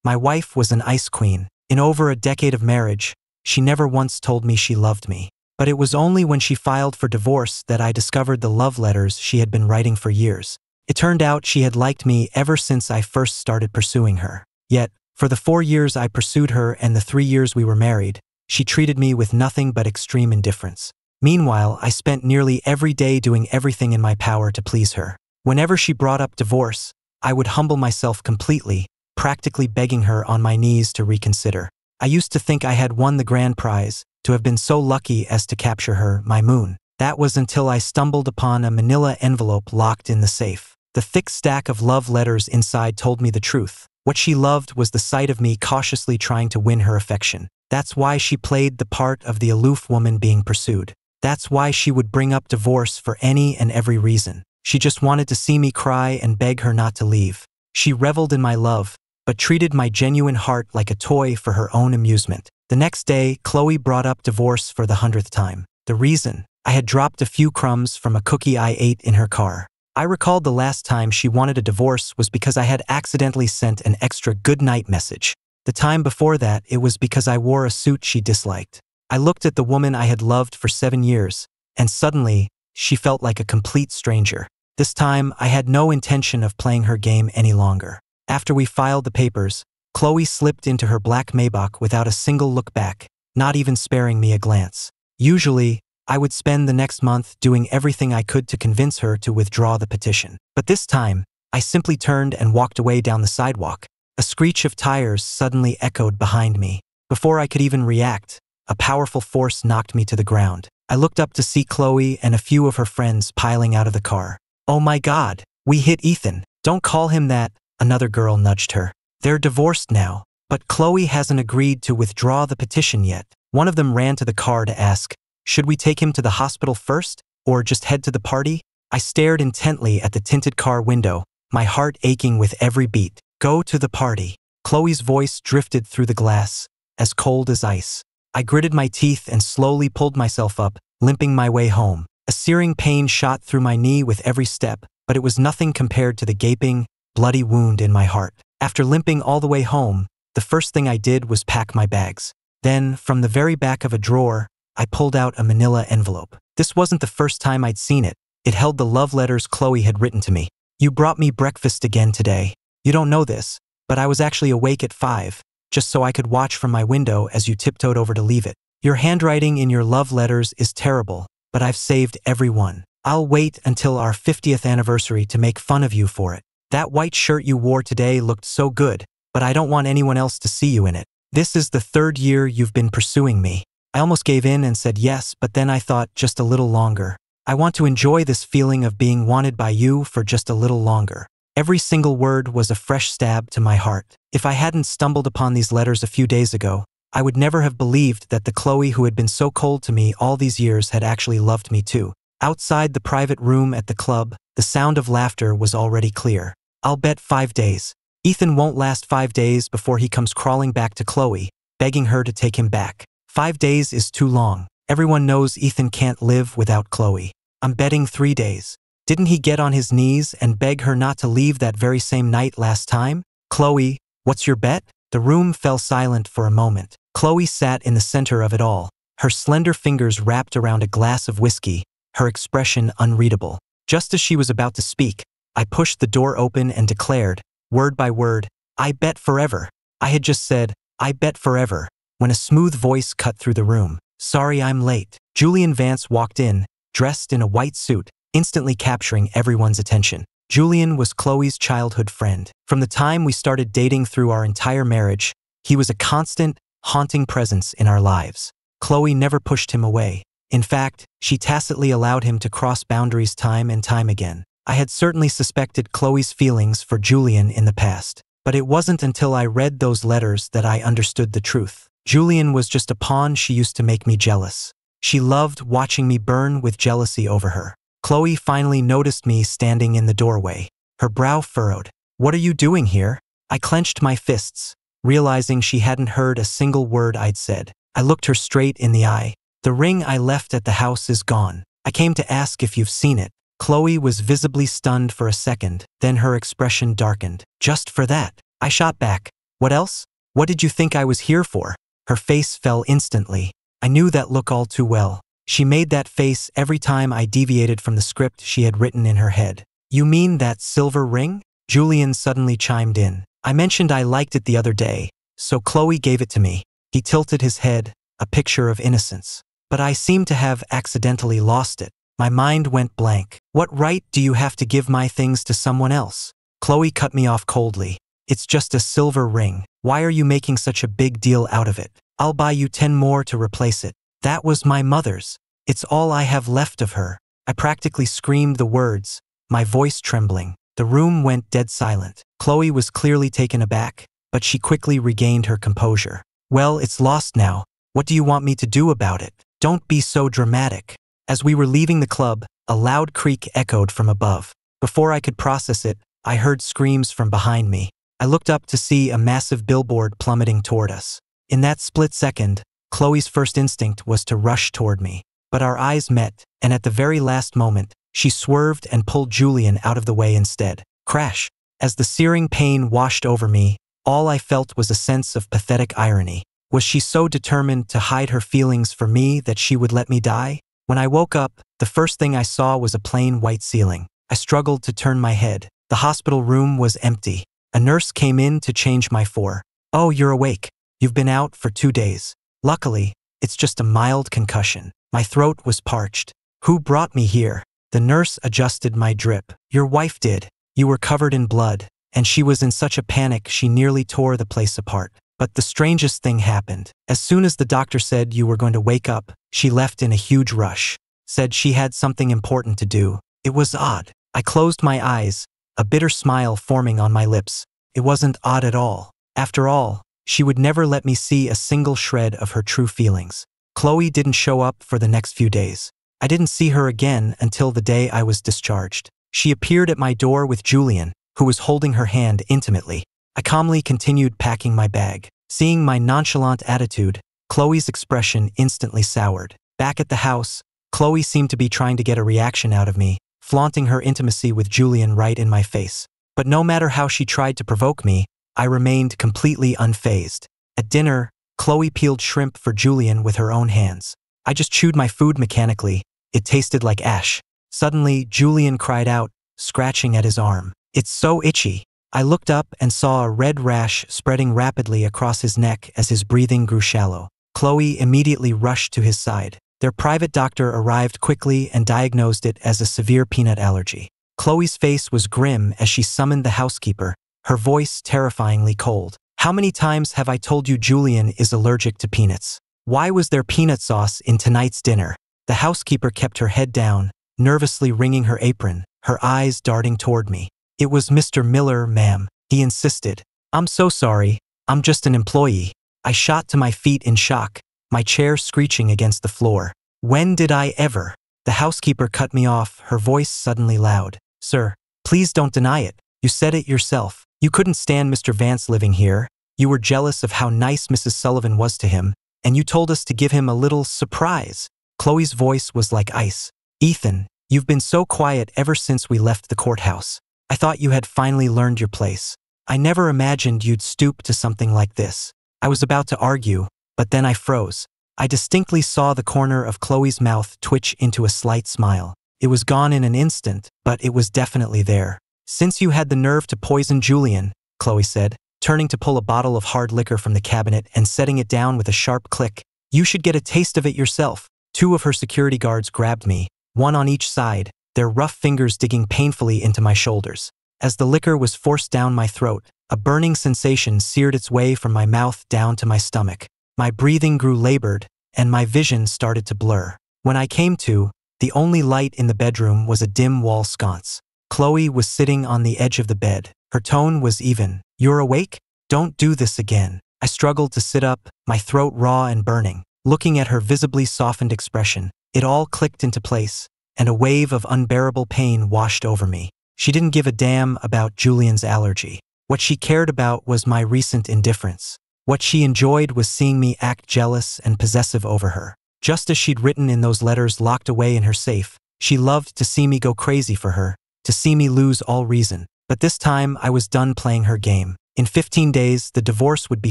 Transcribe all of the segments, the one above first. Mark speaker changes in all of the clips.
Speaker 1: My wife was an ice queen. In over a decade of marriage, she never once told me she loved me. But it was only when she filed for divorce that I discovered the love letters she had been writing for years. It turned out she had liked me ever since I first started pursuing her. Yet, for the 4 years I pursued her and the 3 years we were married, she treated me with nothing but extreme indifference. Meanwhile, I spent nearly every day doing everything in my power to please her. Whenever she brought up divorce, I would humble myself completely, practically begging her on my knees to reconsider. I used to think I had won the grand prize, to have been so lucky as to capture her, my moon. That was until I stumbled upon a manila envelope locked in the safe. The thick stack of love letters inside told me the truth. What she loved was the sight of me cautiously trying to win her affection. That's why she played the part of the aloof woman being pursued. That's why she would bring up divorce for any and every reason. She just wanted to see me cry and beg her not to leave. She reveled in my love, but treated my genuine heart like a toy for her own amusement. The next day, Chloe brought up divorce for the 100th time. The reason? I had dropped a few crumbs from a cookie I ate in her car. I recalled the last time she wanted a divorce was because I had accidentally sent an extra goodnight message. The time before that, it was because I wore a suit she disliked. I looked at the woman I had loved for 7 years, and suddenly, she felt like a complete stranger. This time, I had no intention of playing her game any longer. After we filed the papers, Chloe slipped into her black Maybach without a single look back, not even sparing me a glance. Usually, I would spend the next month doing everything I could to convince her to withdraw the petition. But this time, I simply turned and walked away down the sidewalk. A screech of tires suddenly echoed behind me. Before I could even react, a powerful force knocked me to the ground. I looked up to see Chloe and a few of her friends piling out of the car. "Oh my God, we hit Ethan." "Don't call him that," another girl nudged her. "They're divorced now, but Chloe hasn't agreed to withdraw the petition yet." One of them ran to the car to ask, "Should we take him to the hospital first, or just head to the party?" I stared intently at the tinted car window, my heart aching with every beat. "Go to the party." Chloe's voice drifted through the glass, as cold as ice. I gritted my teeth and slowly pulled myself up, limping my way home. A searing pain shot through my knee with every step, but it was nothing compared to the gaping, bloody wound in my heart. After limping all the way home, the first thing I did was pack my bags. Then, from the very back of a drawer, I pulled out a manila envelope. This wasn't the first time I'd seen it. It held the love letters Chloe had written to me. "You brought me breakfast again today. You don't know this, but I was actually awake at 5, just so I could watch from my window as you tiptoed over to leave it. Your handwriting in your love letters is terrible, but I've saved every one. I'll wait until our 50th anniversary to make fun of you for it. That white shirt you wore today looked so good, but I don't want anyone else to see you in it. This is the 3rd year you've been pursuing me." I almost gave in and said yes, but then I thought just a little longer. I want to enjoy this feeling of being wanted by you for just a little longer. Every single word was a fresh stab to my heart. If I hadn't stumbled upon these letters a few days ago, I would never have believed that the Chloe who had been so cold to me all these years had actually loved me too. Outside the private room at the club, the sound of laughter was already clear. "I'll bet 5 days. Ethan won't last 5 days before he comes crawling back to Chloe, begging her to take him back. 5 days is too long. Everyone knows Ethan can't live without Chloe. I'm betting 3 days. Didn't he get on his knees and beg her not to leave that very same night last time? Chloe, what's your bet?" The room fell silent for a moment. Chloe sat in the center of it all, her slender fingers wrapped around a glass of whiskey, her expression unreadable. Just as she was about to speak, I pushed the door open and declared, word by word, "I bet forever." I had just said, "I bet forever," when a smooth voice cut through the room. "Sorry I'm late." Julian Vance walked in, dressed in a white suit, instantly capturing everyone's attention. Julian was Chloe's childhood friend. From the time we started dating through our entire marriage, he was a constant, haunting presence in our lives. Chloe never pushed him away. In fact, she tacitly allowed him to cross boundaries time and time again. I had certainly suspected Chloe's feelings for Julian in the past, but it wasn't until I read those letters that I understood the truth. Julian was just a pawn she used to make me jealous. She loved watching me burn with jealousy over her. Chloe finally noticed me standing in the doorway, her brow furrowed. "What are you doing here?" I clenched my fists, realizing she hadn't heard a single word I'd said. I looked her straight in the eye. "The ring I left at the house is gone. I came to ask if you've seen it." Chloe was visibly stunned for a second, then her expression darkened. "Just for that?" I shot back. What else? What did you think I was here for? Her face fell instantly. I knew that look all too well. She made that face every time I deviated from the script she had written in her head. You mean that silver ring? Julian suddenly chimed in. I mentioned I liked it the other day, so Chloe gave it to me. He tilted his head, a picture of innocence. But I seem to have accidentally lost it. My mind went blank. What right do you have to give my things to someone else? Chloe cut me off coldly. It's just a silver ring. Why are you making such a big deal out of it? I'll buy you 10 more to replace it. That was my mother's. It's all I have left of her. I practically screamed the words, my voice trembling. The room went dead silent. Chloe was clearly taken aback, but she quickly regained her composure. Well, it's lost now. What do you want me to do about it? Don't be so dramatic. As we were leaving the club, a loud creak echoed from above. Before I could process it, I heard screams from behind me. I looked up to see a massive billboard plummeting toward us. In that split second, Chloe's first instinct was to rush toward me. But our eyes met, and at the very last moment, she swerved and pulled Julian out of the way instead. Crash! As the searing pain washed over me, all I felt was a sense of pathetic irony. Was she so determined to hide her feelings for me that she would let me die? When I woke up, the first thing I saw was a plain white ceiling. I struggled to turn my head. The hospital room was empty. A nurse came in to change my for. Oh, you're awake. You've been out for 2 days. Luckily, it's just a mild concussion. My throat was parched. Who brought me here? The nurse adjusted my drip. Your wife did. You were covered in blood, and she was in such a panic she nearly tore the place apart. But the strangest thing happened. As soon as the doctor said you were going to wake up, she left in a huge rush. Said she had something important to do. It was odd. I closed my eyes, a bitter smile forming on my lips. It wasn't odd at all. After all, she would never let me see a single shred of her true feelings. Chloe didn't show up for the next few days. I didn't see her again until the day I was discharged. She appeared at my door with Julian, who was holding her hand intimately. I calmly continued packing my bag. Seeing my nonchalant attitude, Chloe's expression instantly soured. Back at the house, Chloe seemed to be trying to get a reaction out of me, flaunting her intimacy with Julian right in my face. But no matter how she tried to provoke me, I remained completely unfazed. At dinner, Chloe peeled shrimp for Julian with her own hands. I just chewed my food mechanically. It tasted like ash. Suddenly, Julian cried out, scratching at his arm. It's so itchy. I looked up and saw a red rash spreading rapidly across his neck as his breathing grew shallow. Chloe immediately rushed to his side. Their private doctor arrived quickly and diagnosed it as a severe peanut allergy. Chloe's face was grim as she summoned the housekeeper, her voice terrifyingly cold. How many times have I told you Julian is allergic to peanuts? Why was there peanut sauce in tonight's dinner? The housekeeper kept her head down, nervously wringing her apron, her eyes darting toward me. It was Mr. Miller, ma'am, he insisted. I'm so sorry, I'm just an employee. I shot to my feet in shock, my chair screeching against the floor. When did I ever? The housekeeper cut me off, her voice suddenly loud. Sir, please don't deny it. You said it yourself. You couldn't stand Mr. Vance living here. You were jealous of how nice Mrs. Sullivan was to him, and you told us to give him a little surprise. Chloe's voice was like ice. Ethan, you've been so quiet ever since we left the courthouse. I thought you had finally learned your place. I never imagined you'd stoop to something like this. I was about to argue, but then I froze. I distinctly saw the corner of Chloe's mouth twitch into a slight smile. It was gone in an instant, but it was definitely there. Since you had the nerve to poison Julian, Chloe said, turning to pull a bottle of hard liquor from the cabinet and setting it down with a sharp click, you should get a taste of it yourself. 2 of her security guards grabbed me, one on each side, their rough fingers digging painfully into my shoulders. As the liquor was forced down my throat, a burning sensation seared its way from my mouth down to my stomach. My breathing grew labored, and my vision started to blur. When I came to, the only light in the bedroom was a dim wall sconce. Chloe was sitting on the edge of the bed. Her tone was even. You're awake? Don't do this again. I struggled to sit up, my throat raw and burning. Looking at her visibly softened expression, it all clicked into place, and a wave of unbearable pain washed over me. She didn't give a damn about Julian's allergy. What she cared about was my recent indifference. What she enjoyed was seeing me act jealous and possessive over her. Just as she'd written in those letters locked away in her safe, she loved to see me go crazy for her, to see me lose all reason. But this time I was done playing her game. In 15 days, the divorce would be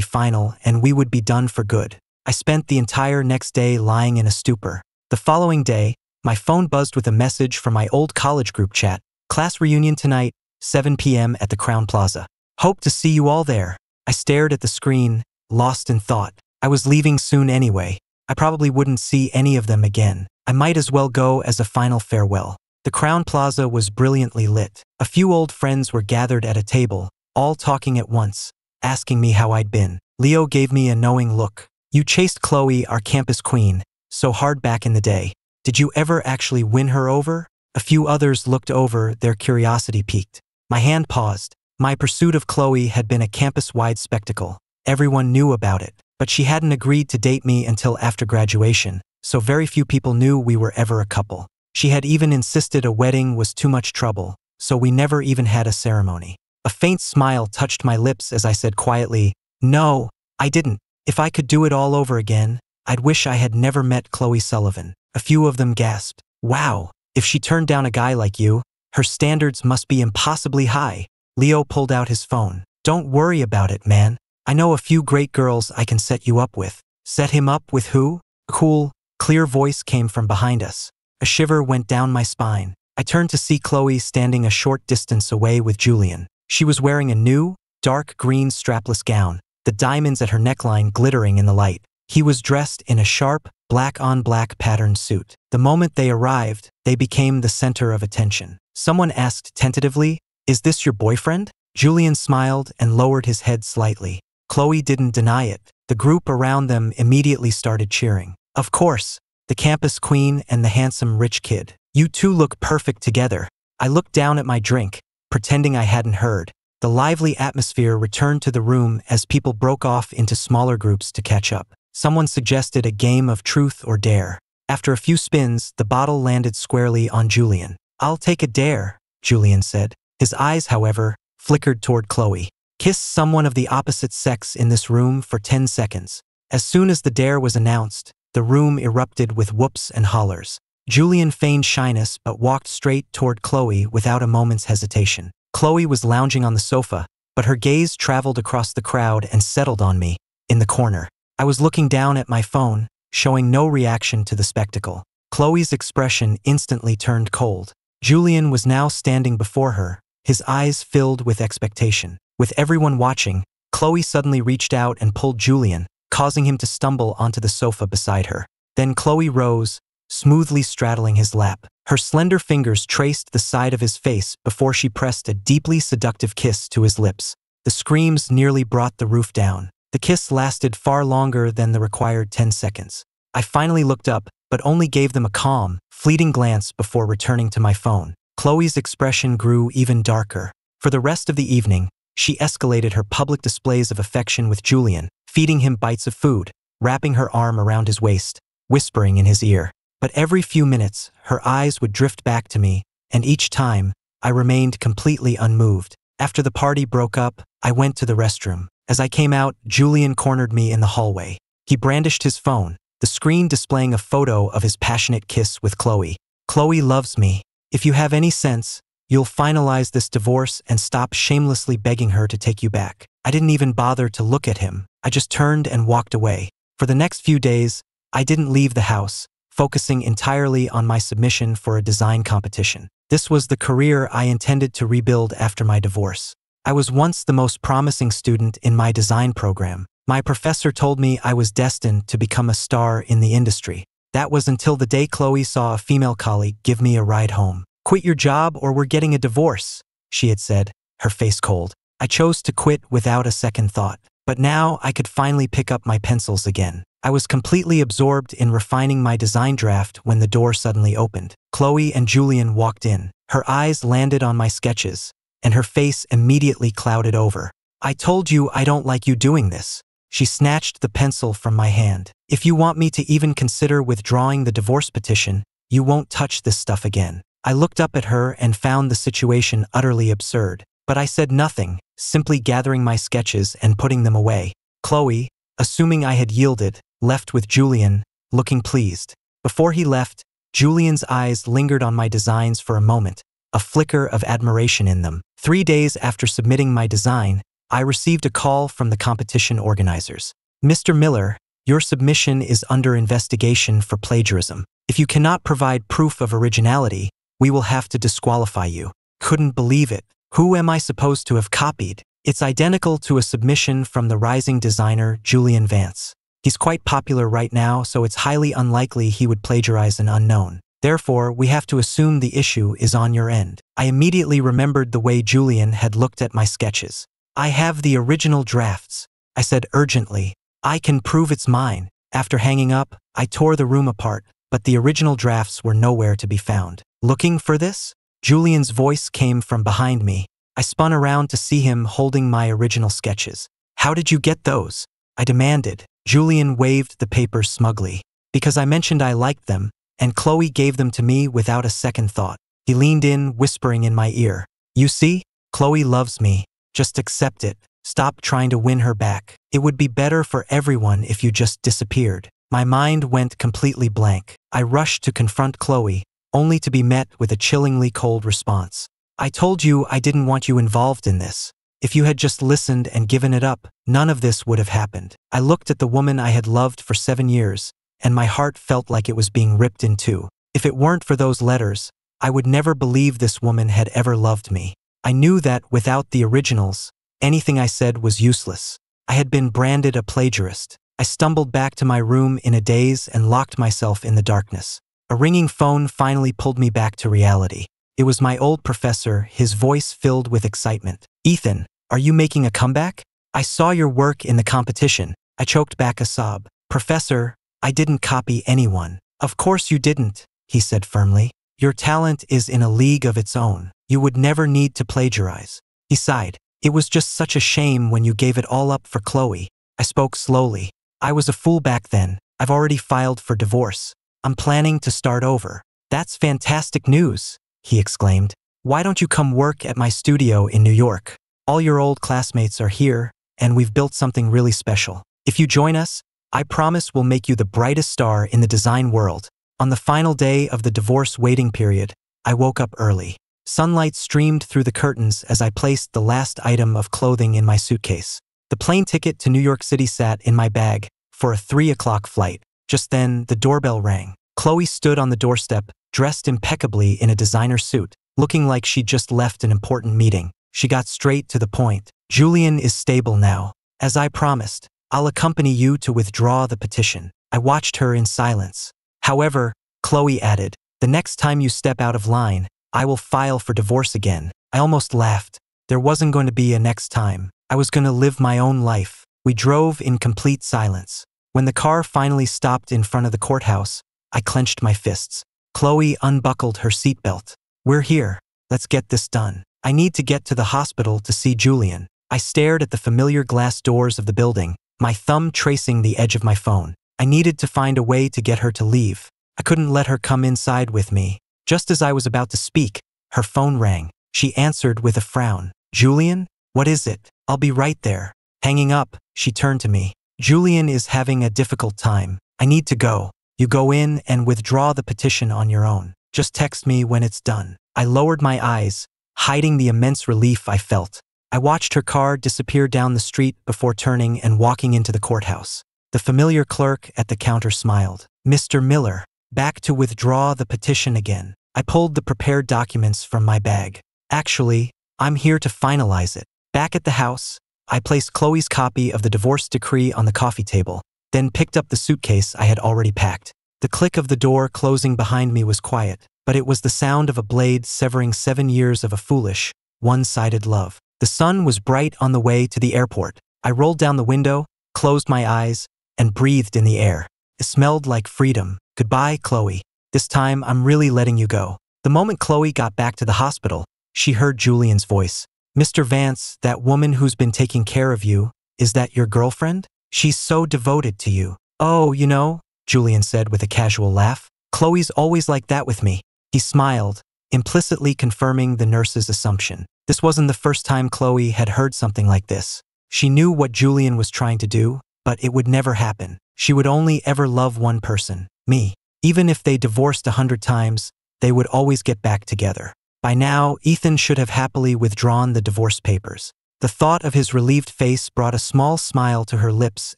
Speaker 1: final and we would be done for good. I spent the entire next day lying in a stupor. The following day, my phone buzzed with a message from my old college group chat. Class reunion tonight, 7 p.m. at the Crowne Plaza. Hope to see you all there. I stared at the screen, lost in thought. I was leaving soon anyway. I probably wouldn't see any of them again. I might as well go as a final farewell. The Crowne Plaza was brilliantly lit. A few old friends were gathered at a table, all talking at once, asking me how I'd been. Leo gave me a knowing look. You chased Chloe, our campus queen, so hard back in the day. Did you ever actually win her over? A few others looked over, their curiosity piqued. My hand paused. My pursuit of Chloe had been a campus-wide spectacle. Everyone knew about it, but she hadn't agreed to date me until after graduation, so very few people knew we were ever a couple. She had even insisted a wedding was too much trouble, so we never even had a ceremony. A faint smile touched my lips as I said quietly, "No, I didn't. If I could do it all over again, I'd wish I had never met Chloe Sullivan." A few of them gasped, "Wow, if she turned down a guy like you, her standards must be impossibly high." Leo pulled out his phone. "Don't worry about it, man. I know a few great girls I can set you up with." "Set him up with who?" A cool, clear voice came from behind us. A shiver went down my spine. I turned to see Chloe standing a short distance away with Julian. She was wearing a new, dark green strapless gown, the diamonds at her neckline glittering in the light. He was dressed in a sharp, black-on-black patterned suit. The moment they arrived, they became the center of attention. Someone asked tentatively, "Is this your boyfriend?" Julian smiled and lowered his head slightly. Chloe didn't deny it. The group around them immediately started cheering. "Of course, the campus queen and the handsome rich kid. You two look perfect together." I looked down at my drink, pretending I hadn't heard. The lively atmosphere returned to the room as people broke off into smaller groups to catch up. Someone suggested a game of truth or dare. After a few spins, the bottle landed squarely on Julian. "I'll take a dare," Julian said. His eyes, however, flickered toward Chloe. "Kiss someone of the opposite sex in this room for 10 seconds. As soon as the dare was announced, the room erupted with whoops and hollers. Julian feigned shyness but walked straight toward Chloe without a moment's hesitation. Chloe was lounging on the sofa, but her gaze traveled across the crowd and settled on me, in the corner. I was looking down at my phone, showing no reaction to the spectacle. Chloe's expression instantly turned cold. Julian was now standing before her, his eyes filled with expectation. With everyone watching, Chloe suddenly reached out and pulled Julian, causing him to stumble onto the sofa beside her. Then Chloe rose, smoothly straddling his lap. Her slender fingers traced the side of his face before she pressed a deeply seductive kiss to his lips. The screams nearly brought the roof down. The kiss lasted far longer than the required 10 seconds. I finally looked up, but only gave them a calm, fleeting glance before returning to my phone. Chloe's expression grew even darker. For the rest of the evening, she escalated her public displays of affection with Julian, feeding him bites of food, wrapping her arm around his waist, whispering in his ear. But every few minutes, her eyes would drift back to me, and each time, I remained completely unmoved. After the party broke up, I went to the restroom. As I came out, Julian cornered me in the hallway. He brandished his phone, the screen displaying a photo of his passionate kiss with Chloe. "Chloe loves me. If you have any sense, you'll finalize this divorce and stop shamelessly begging her to take you back." I didn't even bother to look at him. I just turned and walked away. For the next few days, I didn't leave the house, focusing entirely on my submission for a design competition. This was the career I intended to rebuild after my divorce. I was once the most promising student in my design program. My professor told me I was destined to become a star in the industry. That was until the day Chloe saw a female colleague give me a ride home. "Quit your job or we're getting a divorce," she had said, her face cold. I chose to quit without a second thought. But now I could finally pick up my pencils again. I was completely absorbed in refining my design draft when the door suddenly opened. Chloe and Julian walked in. Her eyes landed on my sketches, and her face immediately clouded over. "I told you I don't like you doing this." She snatched the pencil from my hand. "If you want me to even consider withdrawing the divorce petition, you won't touch this stuff again." I looked up at her and found the situation utterly absurd. But I said nothing, simply gathering my sketches and putting them away. Chloe, assuming I had yielded, left with Julian, looking pleased. Before he left, Julian's eyes lingered on my designs for a moment, a flicker of admiration in them. 3 days after submitting my design, I received a call from the competition organizers. Mr. Miller, your submission is under investigation for plagiarism. If you cannot provide proof of originality, we will have to disqualify you. Couldn't believe it. Who am I supposed to have copied? It's identical to a submission from the rising designer Julian Vance. He's quite popular right now, so it's highly unlikely he would plagiarize an unknown. Therefore, we have to assume the issue is on your end. I immediately remembered the way Julian had looked at my sketches. I have the original drafts, I said urgently. I can prove it's mine. After hanging up, I tore the room apart, but the original drafts were nowhere to be found. Looking for this? Julian's voice came from behind me. I spun around to see him holding my original sketches. How did you get those? I demanded. Julian waved the papers smugly. Because I mentioned I liked them, and Chloe gave them to me without a second thought. He leaned in, whispering in my ear. You see? Chloe loves me. Just accept it. Stop trying to win her back. It would be better for everyone if you just disappeared. My mind went completely blank. I rushed to confront Chloe, only to be met with a chillingly cold response. I told you I didn't want you involved in this. If you had just listened and given it up, none of this would have happened. I looked at the woman I had loved for 7 years, and my heart felt like it was being ripped in two. If it weren't for those letters, I would never believe this woman had ever loved me. I knew that without the originals, anything I said was useless. I had been branded a plagiarist. I stumbled back to my room in a daze and locked myself in the darkness. A ringing phone finally pulled me back to reality. It was my old professor, his voice filled with excitement. Ethan, are you making a comeback? I saw your work in the competition. I choked back a sob. Professor, I didn't copy anyone. Of course you didn't, he said firmly. Your talent is in a league of its own. You would never need to plagiarize. He sighed. It was just such a shame when you gave it all up for Chloe. I spoke slowly. I was a fool back then. I've already filed for divorce. I'm planning to start over. That's fantastic news, he exclaimed. Why don't you come work at my studio in New York? All your old classmates are here, and we've built something really special. If you join us, I promise we'll make you the brightest star in the design world. On the final day of the divorce waiting period, I woke up early. Sunlight streamed through the curtains as I placed the last item of clothing in my suitcase. The plane ticket to New York City sat in my bag for a 3 o'clock flight. Just then, the doorbell rang. Chloe stood on the doorstep, dressed impeccably in a designer suit, looking like she'd just left an important meeting. She got straight to the point. Julian is stable now. As I promised, I'll accompany you to withdraw the petition. I watched her in silence. However, Chloe added, the next time you step out of line, I will file for divorce again. I almost laughed. There wasn't going to be a next time. I was going to live my own life. We drove in complete silence. When the car finally stopped in front of the courthouse, I clenched my fists. Chloe unbuckled her seatbelt. We're here. Let's get this done. I need to get to the hospital to see Julian. I stared at the familiar glass doors of the building, my thumb tracing the edge of my phone. I needed to find a way to get her to leave. I couldn't let her come inside with me. Just as I was about to speak, her phone rang. She answered with a frown. Julian? What is it? I'll be right there. Hanging up, she turned to me. Julian is having a difficult time. I need to go. You go in and withdraw the petition on your own. Just text me when it's done. I lowered my eyes, hiding the immense relief I felt. I watched her car disappear down the street before turning and walking into the courthouse. The familiar clerk at the counter smiled. Mr. Miller, back to withdraw the petition again. I pulled the prepared documents from my bag. Actually, I'm here to finalize it. Back at the house, I placed Chloe's copy of the divorce decree on the coffee table, then picked up the suitcase I had already packed. The click of the door closing behind me was quiet, but it was the sound of a blade severing 7 years of a foolish, one-sided love. The sun was bright on the way to the airport. I rolled down the window, closed my eyes, and breathed in the air. It smelled like freedom. Goodbye, Chloe. This time, I'm really letting you go. The moment Chloe got back to the hospital, she heard Julian's voice. Mr. Vance, that woman who's been taking care of you, is that your girlfriend? She's so devoted to you. Oh, you know, Julian said with a casual laugh. Chloe's always like that with me. He smiled, implicitly confirming the nurse's assumption. This wasn't the first time Chloe had heard something like this. She knew what Julian was trying to do, but it would never happen. She would only ever love one person, me. Even if they divorced 100 times, they would always get back together. By now, Ethan should have happily withdrawn the divorce papers. The thought of his relieved face brought a small smile to her lips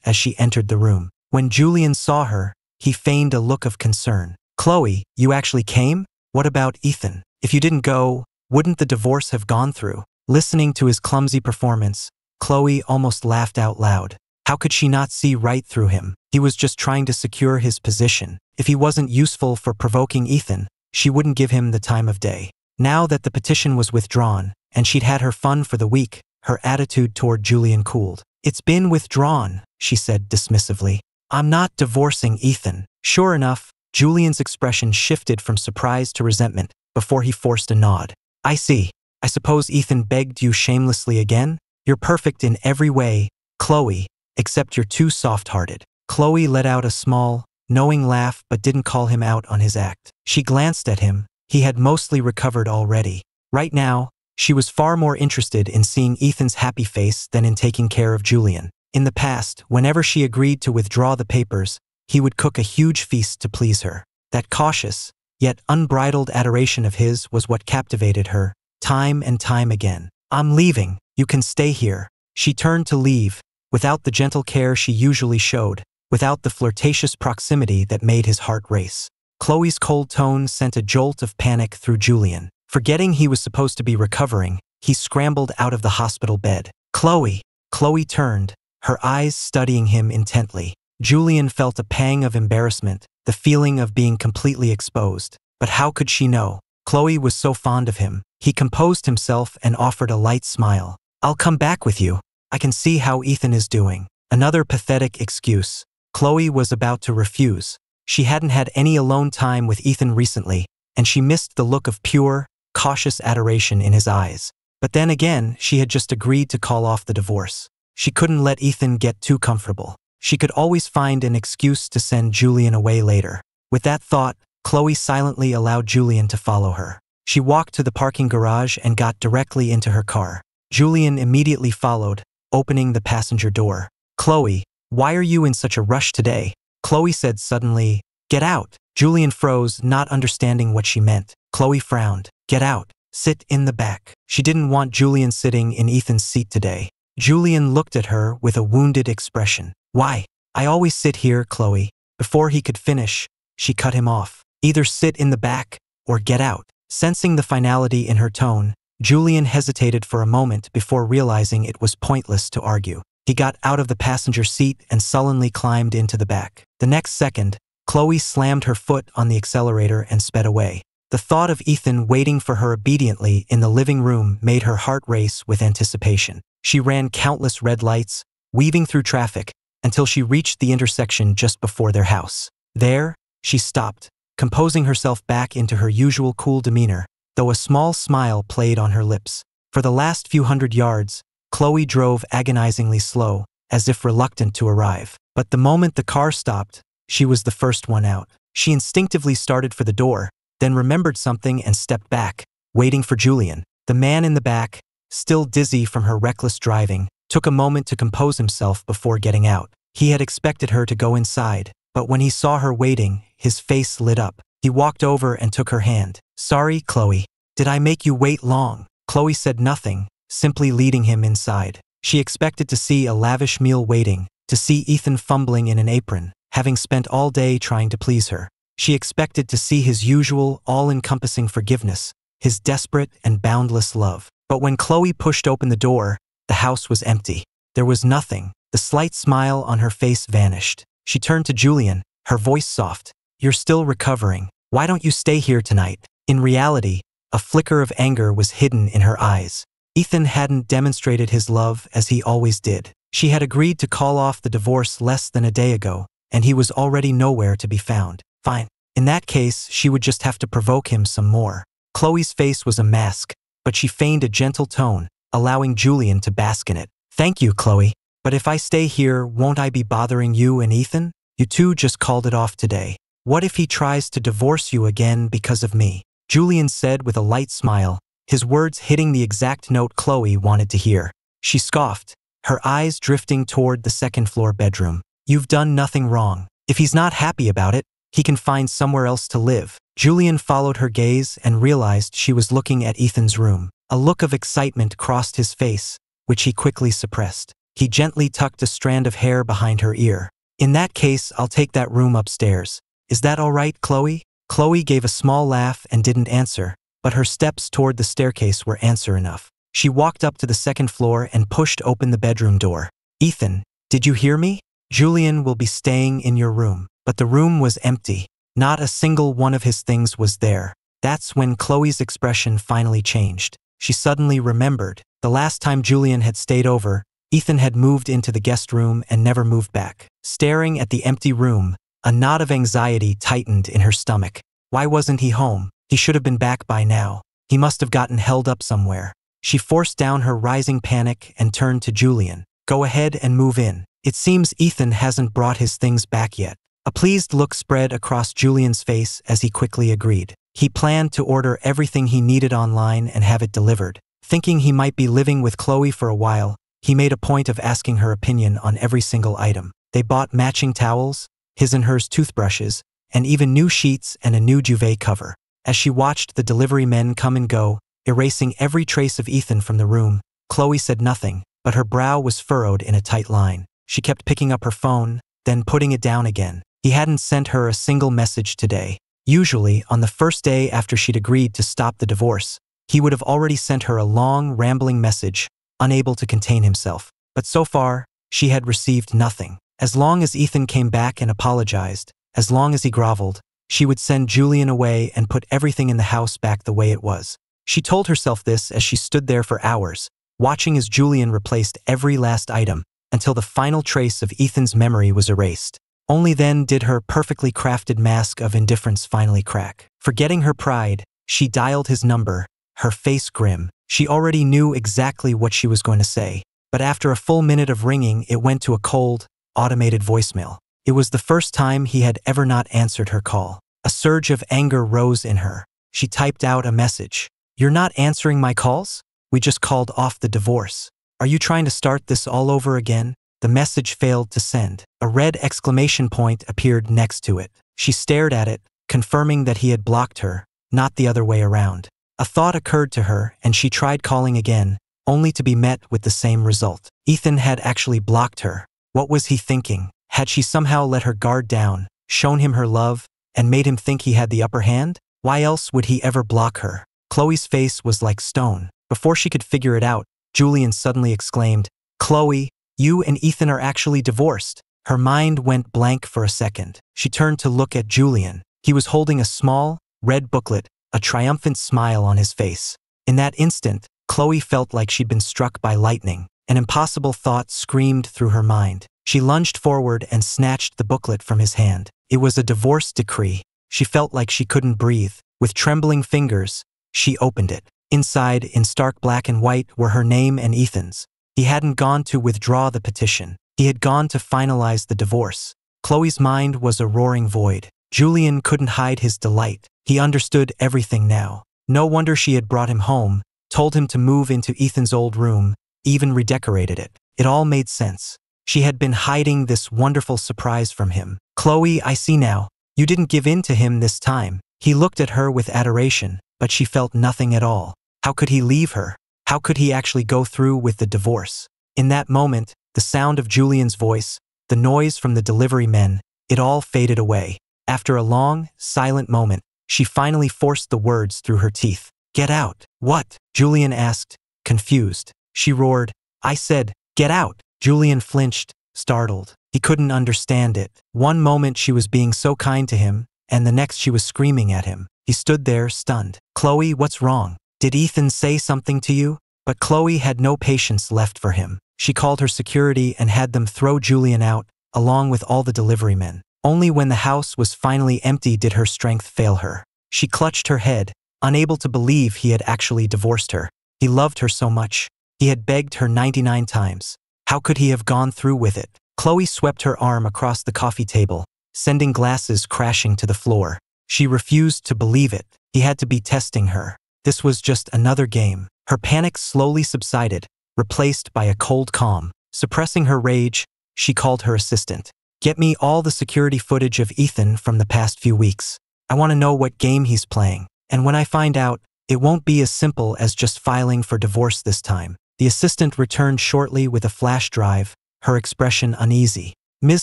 Speaker 1: as she entered the room. When Julian saw her, he feigned a look of concern. "Chloe, you actually came? What about Ethan? If you didn't go, wouldn't the divorce have gone through?" Listening to his clumsy performance, Chloe almost laughed out loud. How could she not see right through him? He was just trying to secure his position. If he wasn't useful for provoking Ethan, she wouldn't give him the time of day. Now that the petition was withdrawn, and she'd had her fun for the week, her attitude toward Julian cooled. "It's been withdrawn," she said dismissively. "I'm not divorcing Ethan." Sure enough, Julian's expression shifted from surprise to resentment before he forced a nod. "I see. I suppose Ethan begged you shamelessly again? You're perfect in every way, Chloe, except you're too soft-hearted." Chloe let out a small, knowing laugh but didn't call him out on his act. She glanced at him. He had mostly recovered already. Right now, she was far more interested in seeing Ethan's happy face than in taking care of Julian. In the past, whenever she agreed to withdraw the papers, he would cook a huge feast to please her. That cautious, yet unbridled adoration of his was what captivated her, time and time again. "I'm leaving. You can stay here." She turned to leave, without the gentle care she usually showed, without the flirtatious proximity that made his heart race. Chloe's cold tone sent a jolt of panic through Julian. Forgetting he was supposed to be recovering, he scrambled out of the hospital bed. "Chloe!" Chloe turned, her eyes studying him intently. Julian felt a pang of embarrassment, the feeling of being completely exposed. But how could she know? Chloe was so fond of him. He composed himself and offered a light smile. "I'll come back with you. I can see how Ethan is doing." Another pathetic excuse. Chloe was about to refuse. She hadn't had any alone time with Ethan recently, and she missed the look of pure, cautious adoration in his eyes. But then again, she had just agreed to call off the divorce. She couldn't let Ethan get too comfortable. She could always find an excuse to send Julian away later. With that thought, Chloe silently allowed Julian to follow her. She walked to the parking garage and got directly into her car. Julian immediately followed, opening the passenger door. "Chloe, why are you in such a rush today?" Chloe said suddenly. "Get out." Julian froze, not understanding what she meant. Chloe frowned. "Get out. Sit in the back." She didn't want Julian sitting in Ethan's seat today. Julian looked at her with a wounded expression. "Why? I always sit here, Chloe." Before he could finish, she cut him off. "Either sit in the back, or get out." Sensing the finality in her tone, Julian hesitated for a moment before realizing it was pointless to argue. He got out of the passenger seat and sullenly climbed into the back. The next second, Chloe slammed her foot on the accelerator and sped away. The thought of Ethan waiting for her obediently in the living room made her heart race with anticipation. She ran countless red lights, weaving through traffic, until she reached the intersection just before their house. There, she stopped, composing herself back into her usual cool demeanor, though a small smile played on her lips. For the last few hundred yards, Chloe drove agonizingly slow, as if reluctant to arrive. But the moment the car stopped, she was the first one out. She instinctively started for the door, then remembered something and stepped back, waiting for Julian. The man in the back, still dizzy from her reckless driving, took a moment to compose himself before getting out. He had expected her to go inside, but when he saw her waiting, his face lit up. He walked over and took her hand. "Sorry, Chloe. Did I make you wait long?" Chloe said nothing, simply leading him inside. She expected to see a lavish meal waiting, to see Ethan fumbling in an apron, having spent all day trying to please her. She expected to see his usual, all-encompassing forgiveness, his desperate and boundless love. But when Chloe pushed open the door, the house was empty. There was nothing. The slight smile on her face vanished. She turned to Julian, her voice soft. "You're still recovering. Why don't you stay here tonight?" In reality, a flicker of anger was hidden in her eyes. Ethan hadn't demonstrated his love as he always did. She had agreed to call off the divorce less than a day ago, and he was already nowhere to be found. Fine. In that case, she would just have to provoke him some more. Chloe's face was a mask, but she feigned a gentle tone, allowing Julian to bask in it. "Thank you, Chloe. But if I stay here, won't I be bothering you and Ethan? You two just called it off today. What if he tries to divorce you again because of me?" Julian said with a light smile, his words hitting the exact note Chloe wanted to hear. She scoffed, her eyes drifting toward the second-floor bedroom. "You've done nothing wrong. If he's not happy about it, he can find somewhere else to live." Julian followed her gaze and realized she was looking at Ethan's room. A look of excitement crossed his face, which he quickly suppressed. He gently tucked a strand of hair behind her ear. In that case, I'll take that room upstairs. Is that all right, Chloe? Chloe gave a small laugh and didn't answer, but her steps toward the staircase were answer enough. She walked up to the second floor and pushed open the bedroom door. Ethan, did you hear me? Julian will be staying in your room. But the room was empty. Not a single one of his things was there. That's when Chloe's expression finally changed. She suddenly remembered. The last time Julian had stayed over, Ethan had moved into the guest room and never moved back. Staring at the empty room, a knot of anxiety tightened in her stomach. Why wasn't he home? He should have been back by now. He must have gotten held up somewhere. She forced down her rising panic and turned to Julian. Go ahead and move in. It seems Ethan hasn't brought his things back yet. A pleased look spread across Julian's face as he quickly agreed. He planned to order everything he needed online and have it delivered. Thinking he might be living with Chloe for a while, he made a point of asking her opinion on every single item. They bought matching towels, his and hers toothbrushes, and even new sheets and a new duvet cover. As she watched the delivery men come and go, erasing every trace of Ethan from the room, Chloe said nothing, but her brow was furrowed in a tight line. She kept picking up her phone, then putting it down again. He hadn't sent her a single message today. Usually, on the first day after she'd agreed to stop the divorce, he would have already sent her a long, rambling message, unable to contain himself. But so far, she had received nothing. As long as Ethan came back and apologized, as long as he groveled, she would send Julian away and put everything in the house back the way it was. She told herself this as she stood there for hours, watching as Julian replaced every last item, until the final trace of Ethan's memory was erased. Only then did her perfectly crafted mask of indifference finally crack. Forgetting her pride, she dialed his number, her face grim. She already knew exactly what she was going to say, but after a full minute of ringing, it went to a cold, automated voicemail. It was the first time he had ever not answered her call. A surge of anger rose in her. She typed out a message. You're not answering my calls? We just called off the divorce. Are you trying to start this all over again? The message failed to send. A red exclamation point appeared next to it. She stared at it, confirming that he had blocked her, not the other way around. A thought occurred to her and she tried calling again, only to be met with the same result. Ethan had actually blocked her. What was he thinking? Had she somehow let her guard down, shown him her love, and made him think he had the upper hand? Why else would he ever block her? Chloe's face was like stone. Before she could figure it out, Julian suddenly exclaimed, Chloe, you and Ethan are actually divorced. Her mind went blank for a second. She turned to look at Julian. He was holding a small, red booklet, a triumphant smile on his face. In that instant, Chloe felt like she'd been struck by lightning. An impossible thought screamed through her mind. She lunged forward and snatched the booklet from his hand. It was a divorce decree. She felt like she couldn't breathe. With trembling fingers, she opened it. Inside, in stark black and white, were her name and Ethan's. He hadn't gone to withdraw the petition. He had gone to finalize the divorce. Chloe's mind was a roaring void. Julian couldn't hide his delight. He understood everything now. No wonder she had brought him home, told him to move into Ethan's old room, even redecorated it. It all made sense. She had been hiding this wonderful surprise from him. Chloe, I see now. You didn't give in to him this time. He looked at her with adoration, but she felt nothing at all. How could he leave her? How could he actually go through with the divorce? In that moment, the sound of Julian's voice, the noise from the delivery men, it all faded away. After a long, silent moment, she finally forced the words through her teeth. Get out. What? Julian asked, confused. She roared, I said, get out. Julian flinched, startled. He couldn't understand it. One moment she was being so kind to him, and the next she was screaming at him. He stood there, stunned. Chloe, what's wrong? Did Ethan say something to you? But Chloe had no patience left for him. She called her security and had them throw Julian out, along with all the delivery men. Only when the house was finally empty did her strength fail her. She clutched her head, unable to believe he had actually divorced her. He loved her so much. He had begged her 99 times. How could he have gone through with it? Chloe swept her arm across the coffee table, sending glasses crashing to the floor. She refused to believe it. He had to be testing her. This was just another game. Her panic slowly subsided, replaced by a cold calm. Suppressing her rage, she called her assistant. Get me all the security footage of Ethan from the past few weeks. I want to know what game he's playing. And when I find out, it won't be as simple as just filing for divorce this time. The assistant returned shortly with a flash drive, her expression uneasy. Ms.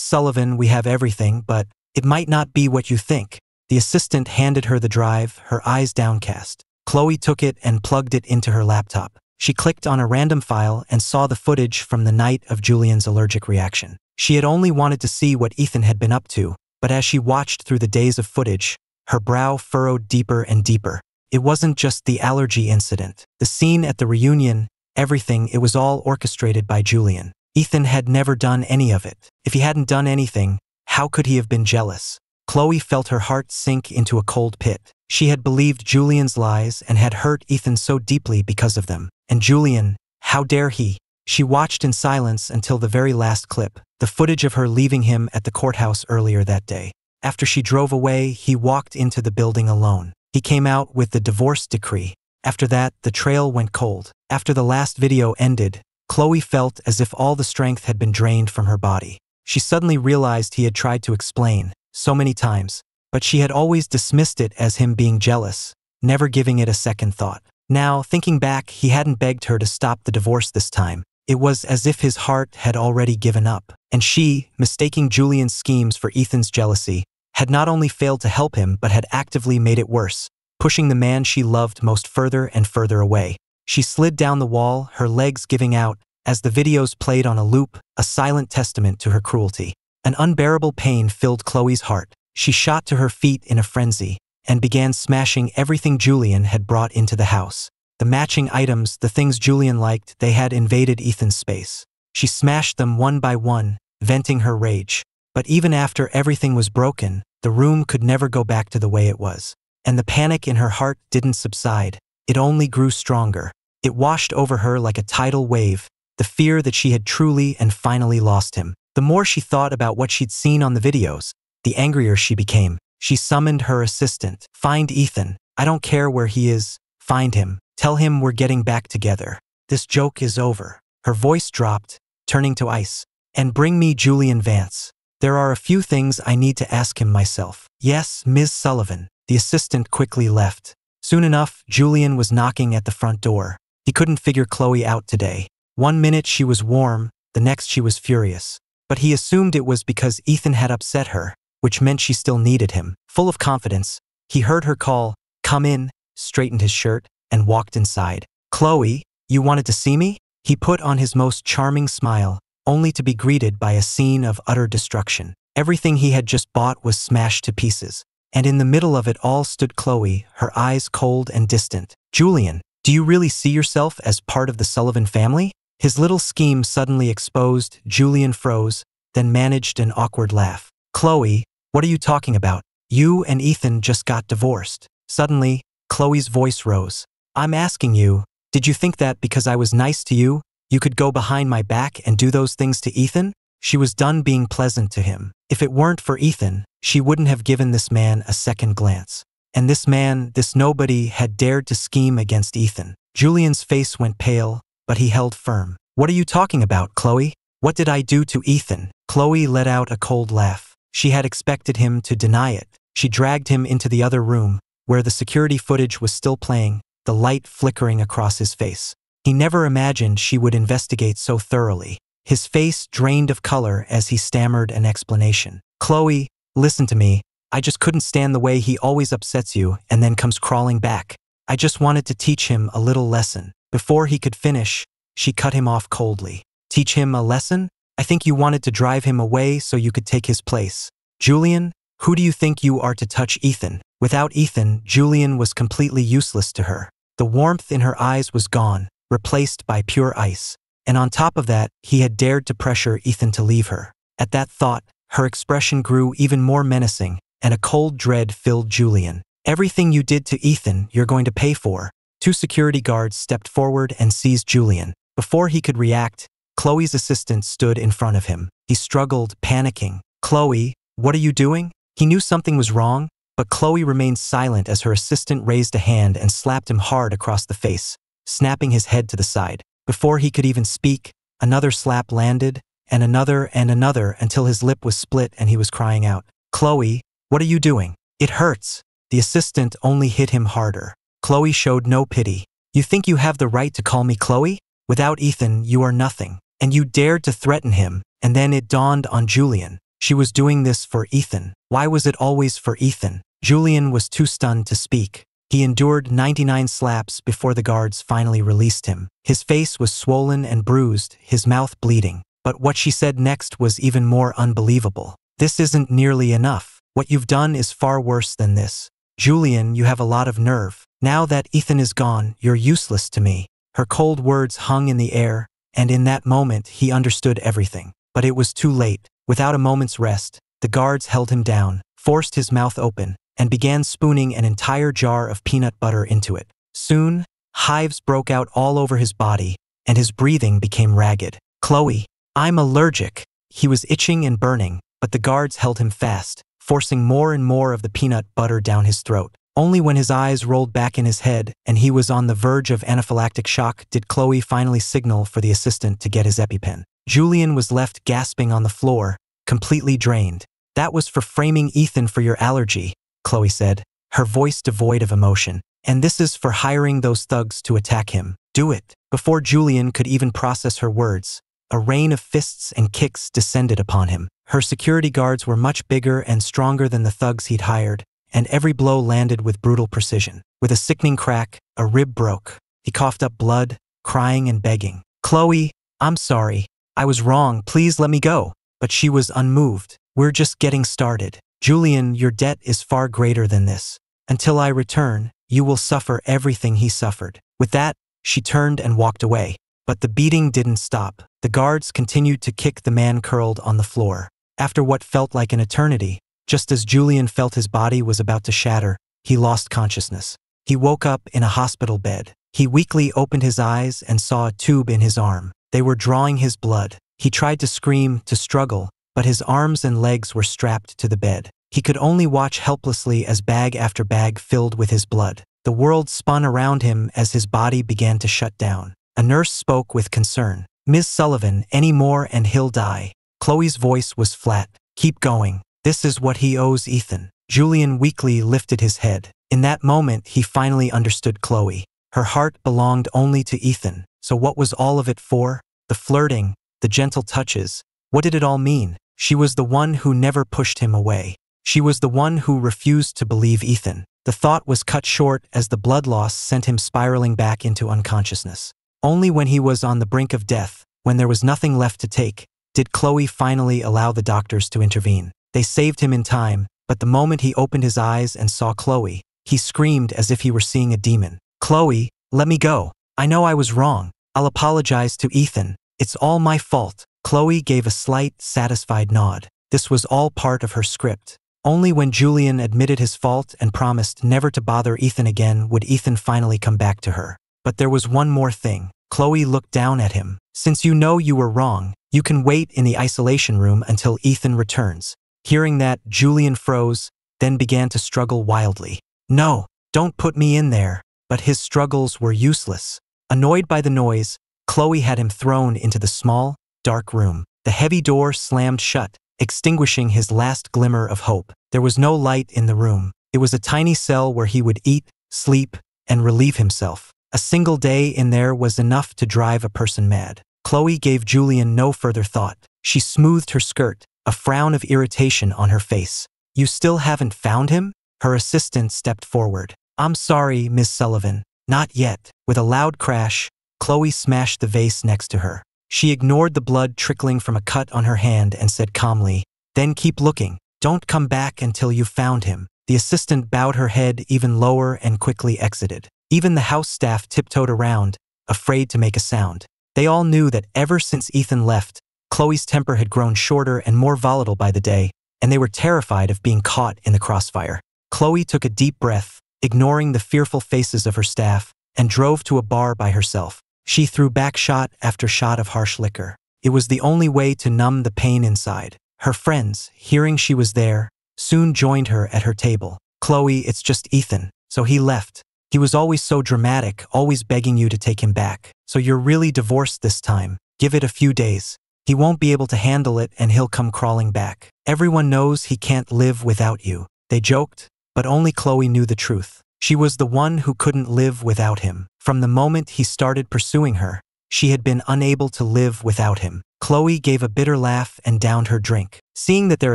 Speaker 1: Sullivan, we have everything, but it might not be what you think. The assistant handed her the drive, her eyes downcast. Chloe took it and plugged it into her laptop. She clicked on a random file and saw the footage from the night of Julian's allergic reaction. She had only wanted to see what Ethan had been up to, but as she watched through the days of footage, her brow furrowed deeper and deeper. It wasn't just the allergy incident. The scene at the reunion, everything, it was all orchestrated by Julian. Ethan had never done any of it. If he hadn't done anything, how could he have been jealous? Chloe felt her heart sink into a cold pit. She had believed Julian's lies and had hurt Ethan so deeply because of them. And Julian, how dare he? She watched in silence until the very last clip, the footage of her leaving him at the courthouse earlier that day. After she drove away, he walked into the building alone. He came out with the divorce decree. After that, the trail went cold. After the last video ended, Chloe felt as if all the strength had been drained from her body. She suddenly realized he had tried to explain, so many times, but she had always dismissed it as him being jealous, never giving it a second thought. Now, thinking back, he hadn't begged her to stop the divorce this time. It was as if his heart had already given up. And she, mistaking Julian's schemes for Ethan's jealousy, had not only failed to help him but had actively made it worse, pushing the man she loved most further and further away. She slid down the wall, her legs giving out, as the videos played on a loop, a silent testament to her cruelty. An unbearable pain filled Chloe's heart. She shot to her feet in a frenzy and began smashing everything Julian had brought into the house. The matching items, the things Julian liked, they had invaded Ethan's space. She smashed them one by one, venting her rage. But even after everything was broken, the room could never go back to the way it was. And the panic in her heart didn't subside. It only grew stronger. It washed over her like a tidal wave, the fear that she had truly and finally lost him. The more she thought about what she'd seen on the videos, the angrier she became. She summoned her assistant. Find Ethan. I don't care where he is. Find him. Tell him we're getting back together. This joke is over. Her voice dropped, turning to ice. And bring me Julian Vance. There are a few things I need to ask him myself. Yes, Ms. Sullivan. The assistant quickly left. Soon enough, Julian was knocking at the front door. He couldn't figure Chloe out today. One minute she was warm, the next she was furious. But he assumed it was because Ethan had upset her, which meant she still needed him. Full of confidence, he heard her call, "Come in," straightened his shirt, and walked inside. "Chloe, you wanted to see me?" He put on his most charming smile, only to be greeted by a scene of utter destruction. Everything he had just bought was smashed to pieces. And in the middle of it all stood Chloe, her eyes cold and distant. "Julian, do you really see yourself as part of the Sullivan family?" His little scheme suddenly exposed. Julian froze, then managed an awkward laugh. "Chloe, what are you talking about? You and Ethan just got divorced." Suddenly, Chloe's voice rose. "I'm asking you, did you think that because I was nice to you, you could go behind my back and do those things to Ethan?" She was done being pleasant to him. If it weren't for Ethan, she wouldn't have given this man a second glance. And this man, this nobody, had dared to scheme against Ethan. Julian's face went pale, but he held firm. "What are you talking about, Chloe? What did I do to Ethan?" Chloe let out a cold laugh. She had expected him to deny it. She dragged him into the other room, where the security footage was still playing, the light flickering across his face. He never imagined she would investigate so thoroughly. His face drained of color as he stammered an explanation. "Chloe, listen to me. I just couldn't stand the way he always upsets you and then comes crawling back. I just wanted to teach him a little lesson." Before he could finish, she cut him off coldly. "Teach him a lesson? I think you wanted to drive him away so you could take his place. Julian, who do you think you are to touch Ethan?" Without Ethan, Julian was completely useless to her. The warmth in her eyes was gone, replaced by pure ice. And on top of that, he had dared to pressure Ethan to leave her. At that thought, her expression grew even more menacing, and a cold dread filled Julian. "Everything you did to Ethan, you're going to pay for." Two security guards stepped forward and seized Julian. Before he could react, Chloe's assistant stood in front of him. He struggled, panicking. "Chloe, what are you doing?" He knew something was wrong, but Chloe remained silent as her assistant raised a hand and slapped him hard across the face, snapping his head to the side. Before he could even speak, another slap landed, and another until his lip was split and he was crying out. "Chloe, what are you doing? It hurts." The assistant only hit him harder. Chloe showed no pity. "You think you have the right to call me Chloe?" Without Ethan, you are nothing. And you dared to threaten him, and then it dawned on Julian. She was doing this for Ethan. Why was it always for Ethan? Julian was too stunned to speak. He endured 99 slaps before the guards finally released him. His face was swollen and bruised, his mouth bleeding. But what she said next was even more unbelievable. This isn't nearly enough. What you've done is far worse than this. Julian, you have a lot of nerve. Now that Ethan is gone, you're useless to me. Her cold words hung in the air, and in that moment he understood everything. But it was too late. Without a moment's rest, the guards held him down, forced his mouth open, and began spooning an entire jar of peanut butter into it. Soon, hives broke out all over his body, and his breathing became ragged. Chloe, I'm allergic. He was itching and burning, but the guards held him fast, forcing more and more of the peanut butter down his throat. Only when his eyes rolled back in his head and he was on the verge of anaphylactic shock did Chloe finally signal for the assistant to get his EpiPen. Julian was left gasping on the floor, completely drained. That was for framing Ethan for your allergy, Chloe said, her voice devoid of emotion. And this is for hiring those thugs to attack him. Do it. Before Julian could even process her words, a rain of fists and kicks descended upon him. Her security guards were much bigger and stronger than the thugs he'd hired, and every blow landed with brutal precision. With a sickening crack, a rib broke. He coughed up blood, crying and begging. Chloe, I'm sorry. I was wrong. Please let me go. But she was unmoved. We're just getting started. Julian, your debt is far greater than this. Until I return, you will suffer everything he suffered. With that, she turned and walked away. But the beating didn't stop. The guards continued to kick the man curled on the floor. After what felt like an eternity, just as Julian felt his body was about to shatter, he lost consciousness. He woke up in a hospital bed. He weakly opened his eyes and saw a tube in his arm. They were drawing his blood. He tried to scream, to struggle, but his arms and legs were strapped to the bed. He could only watch helplessly as bag after bag filled with his blood. The world spun around him as his body began to shut down. A nurse spoke with concern. Ms. Sullivan, any more and he'll die. Chloe's voice was flat. Keep going. This is what he owes Ethan. Julian weakly lifted his head. In that moment, he finally understood Chloe. Her heart belonged only to Ethan. So what was all of it for? The flirting, the gentle touches. What did it all mean? She was the one who never pushed him away. She was the one who refused to believe Ethan. The thought was cut short as the blood loss sent him spiraling back into unconsciousness. Only when he was on the brink of death, when there was nothing left to take, did Chloe finally allow the doctors to intervene. They saved him in time, but the moment he opened his eyes and saw Chloe, he screamed as if he were seeing a demon. Chloe, let me go. I know I was wrong. I'll apologize to Ethan. It's all my fault. Chloe gave a slight, satisfied nod. This was all part of her script. Only when Julian admitted his fault and promised never to bother Ethan again would Ethan finally come back to her. But there was one more thing. Chloe looked down at him. Since you know you were wrong, you can wait in the isolation room until Ethan returns. Hearing that, Julian froze, then began to struggle wildly. No, don't put me in there. But his struggles were useless. Annoyed by the noise, Chloe had him thrown into the small, dark room. The heavy door slammed shut, extinguishing his last glimmer of hope. There was no light in the room. It was a tiny cell where he would eat, sleep, and relieve himself. A single day in there was enough to drive a person mad. Chloe gave Julian no further thought. She smoothed her skirt, a frown of irritation on her face. You still haven't found him? Her assistant stepped forward. I'm sorry, Miss Sullivan. Not yet. With a loud crash, Chloe smashed the vase next to her. She ignored the blood trickling from a cut on her hand and said calmly, then keep looking. Don't come back until you've found him. The assistant bowed her head even lower and quickly exited. Even the house staff tiptoed around, afraid to make a sound. They all knew that ever since Ethan left, Chloe's temper had grown shorter and more volatile by the day, and they were terrified of being caught in the crossfire. Chloe took a deep breath, ignoring the fearful faces of her staff, and drove to a bar by herself. She threw back shot after shot of harsh liquor. It was the only way to numb the pain inside. Her friends, hearing she was there, soon joined her at her table. Chloe, it's just Ethan. So he left. He was always so dramatic, always begging you to take him back. So you're really divorced this time. Give it a few days. He won't be able to handle it and he'll come crawling back. Everyone knows he can't live without you. They joked, but only Chloe knew the truth. She was the one who couldn't live without him. From the moment he started pursuing her, She had been unable to live without him. Chloe gave a bitter laugh and downed her drink. Seeing that their